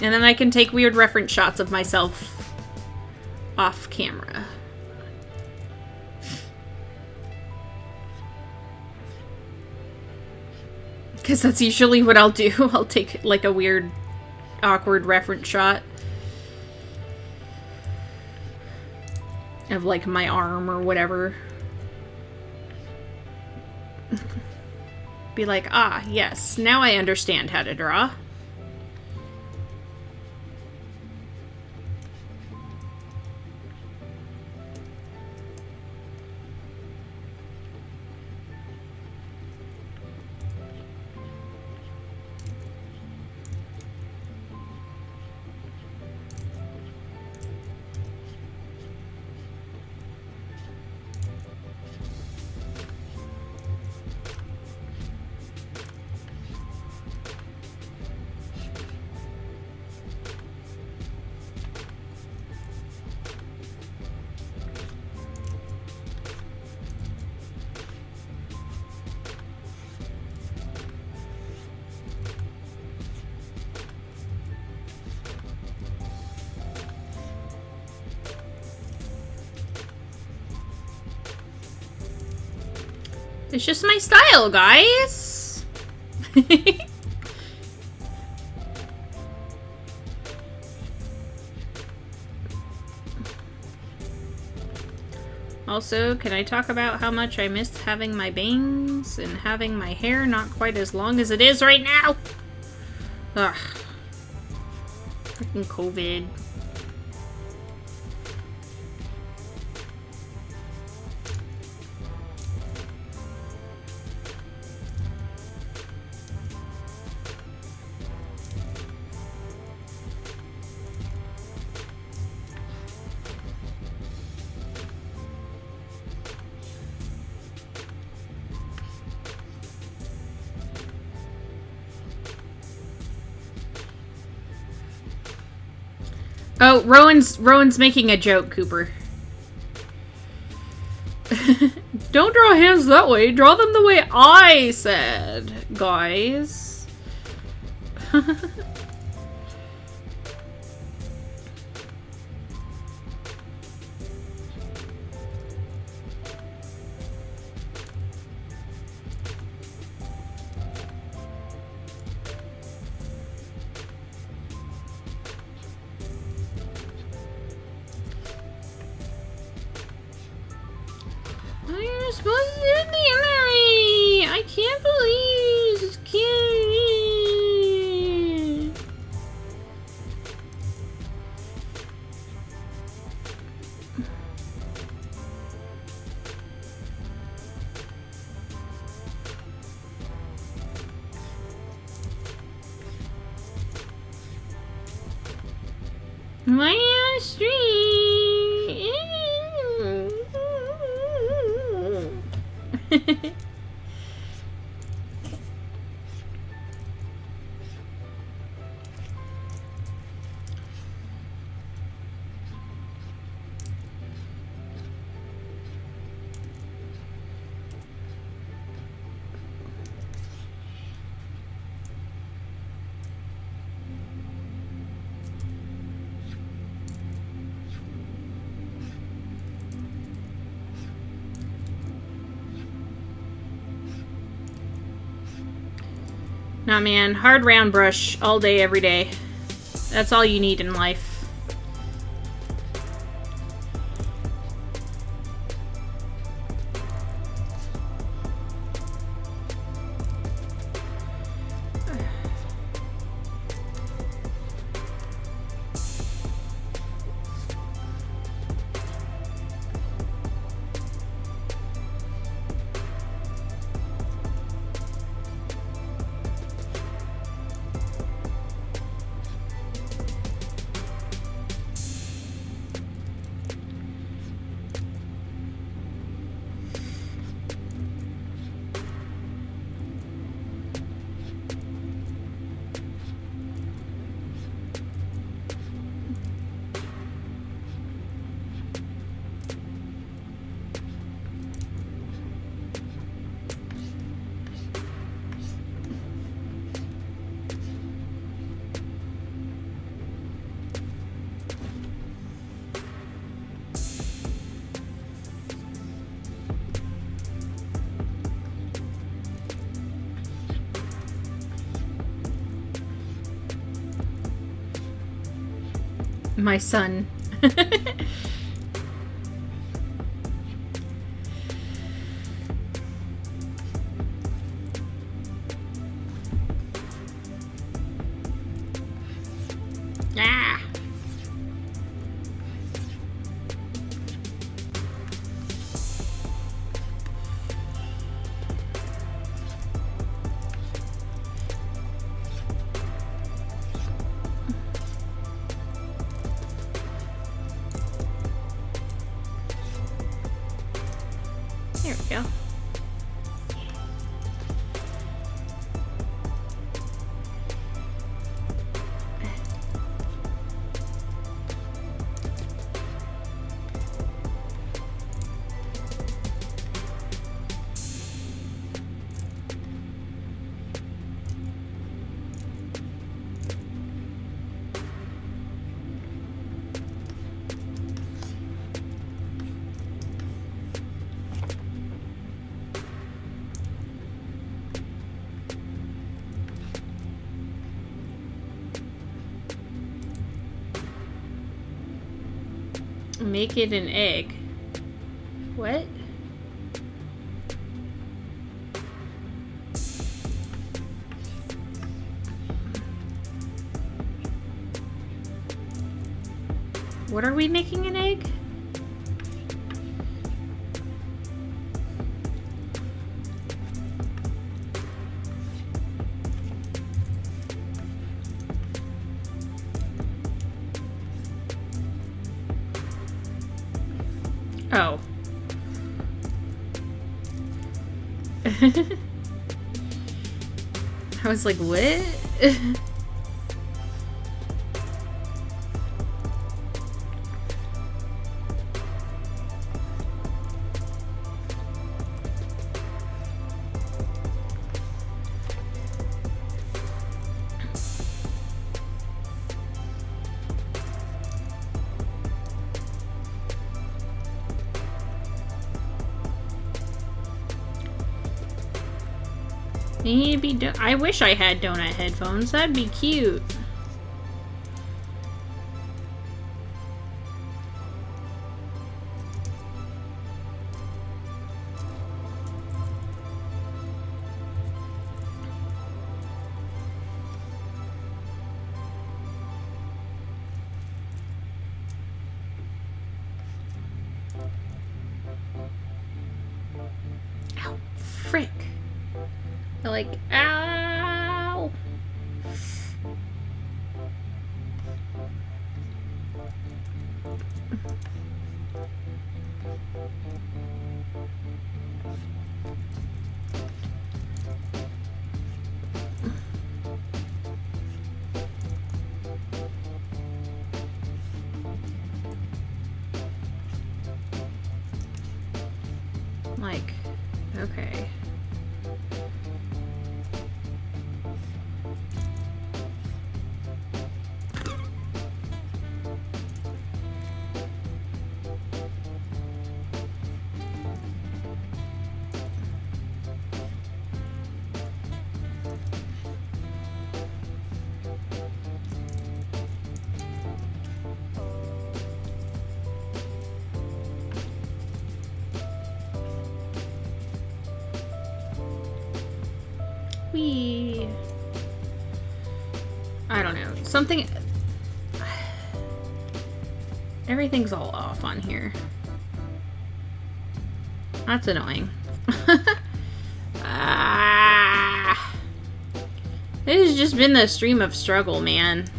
And then I can take weird reference shots of myself off camera. Because that's usually what I'll do. I'll take, like, a weird, awkward reference shot of, like, my arm or whatever. Be like, ah, yes, now I understand how to draw. It's just my style, guys. Also, can I talk about how much I miss having my bangs and having my hair not quite as long as it is right now? Ugh. Freaking COVID. Oh, Rowan's making a joke, Cooper. Don't draw hands that way. Draw them the way I said, guys. I'm supposed to do the injury. I can't believe this kid. Why on the street? Nah, man. Hard round brush all day, every day. That's all you need in life. My son. Ah. There we go. Make it an egg. What? What are we making an egg? Oh. I was like, what? Need to be I wish I had donut headphones. That'd be cute. Ow, frick. Like, ow! Like, okay. I don't know. Something... Everything's all off on here. That's annoying. Ah, this has just been the stream of struggle, man.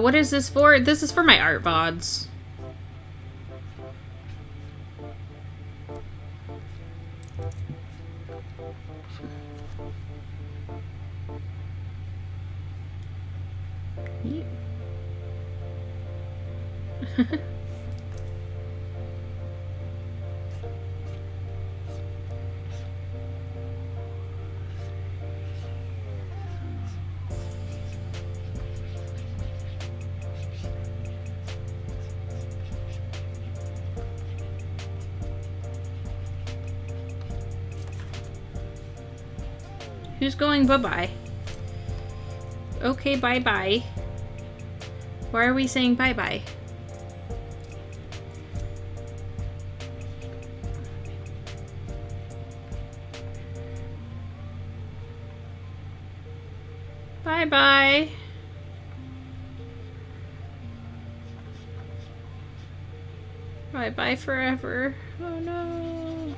What is this for? This is for my art VODs. Who's going bye-bye? Okay, bye-bye. Why are we saying bye-bye? Bye-bye. Bye-bye forever. Oh no.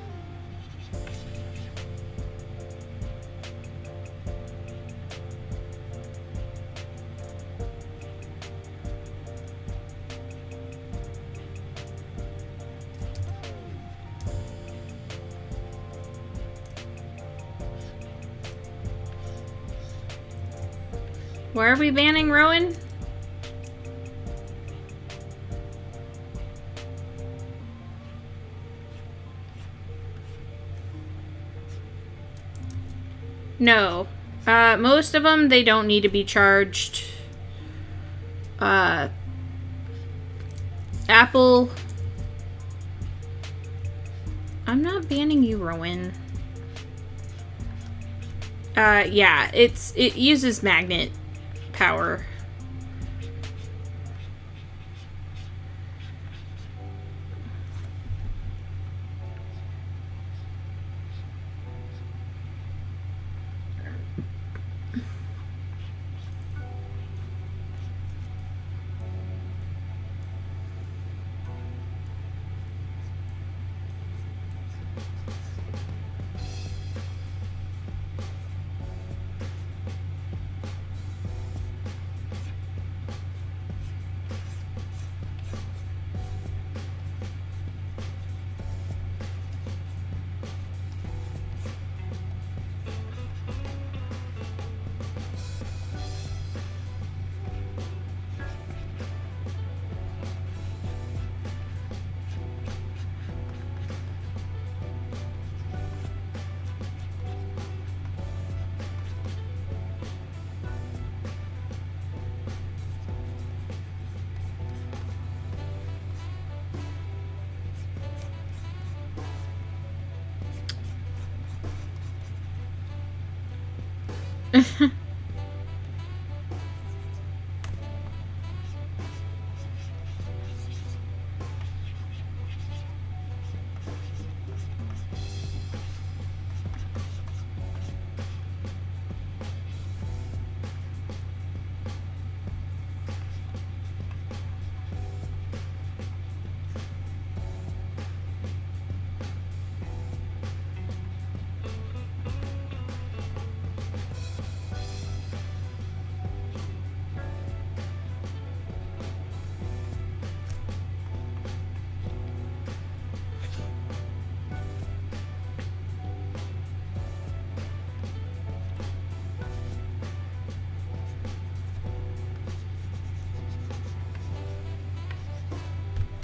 Why are we banning Rowan? No. Most of them, they don't need to be charged. Apple. I'm not banning you, Rowan. Yeah, it uses magnet power.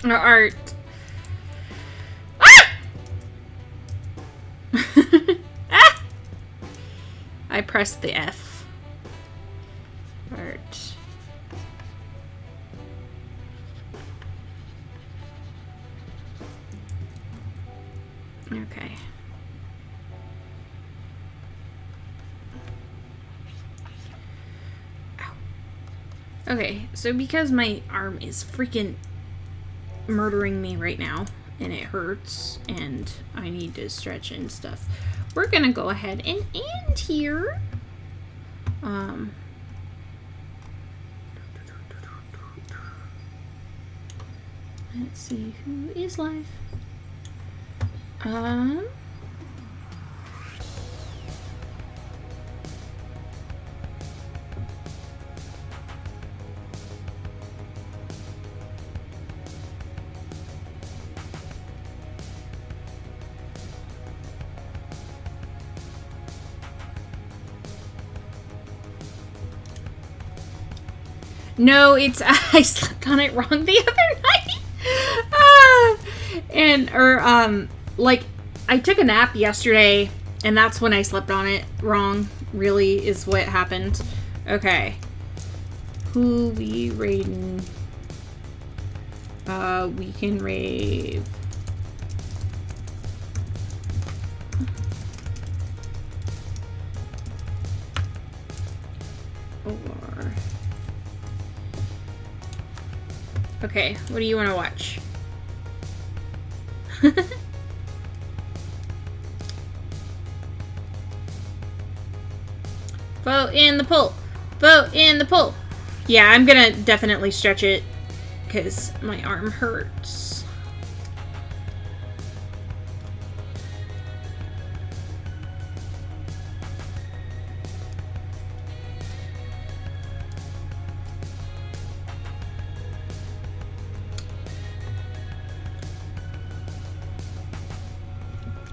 Art. Ah! Ah! I pressed the F. Art. Okay. Ow. Okay, so because my arm is freaking murdering me right now and it hurts and I need to stretch and stuff, we're gonna go ahead and end here. Let's see who is live. No, it's I slept on it wrong the other night. Like I took a nap yesterday and that's when I slept on it wrong, really is what happened. Okay. Who we raiding? We can raid. Or okay, what do you want to watch? Vote in the poll. Vote in the poll. Yeah, I'm gonna definitely stretch it because my arm hurts.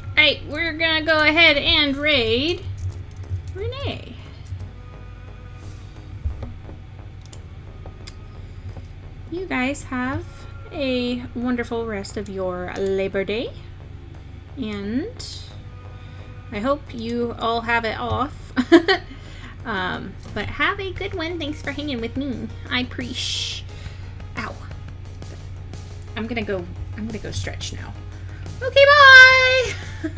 Alright, we're gonna go ahead and raid Renee. you guys have a wonderful rest of your Labor Day. And I hope you all have it off. But have a good one. Thanks for hanging with me. I appreciate. Ow. I'm gonna go stretch now. Okay, bye!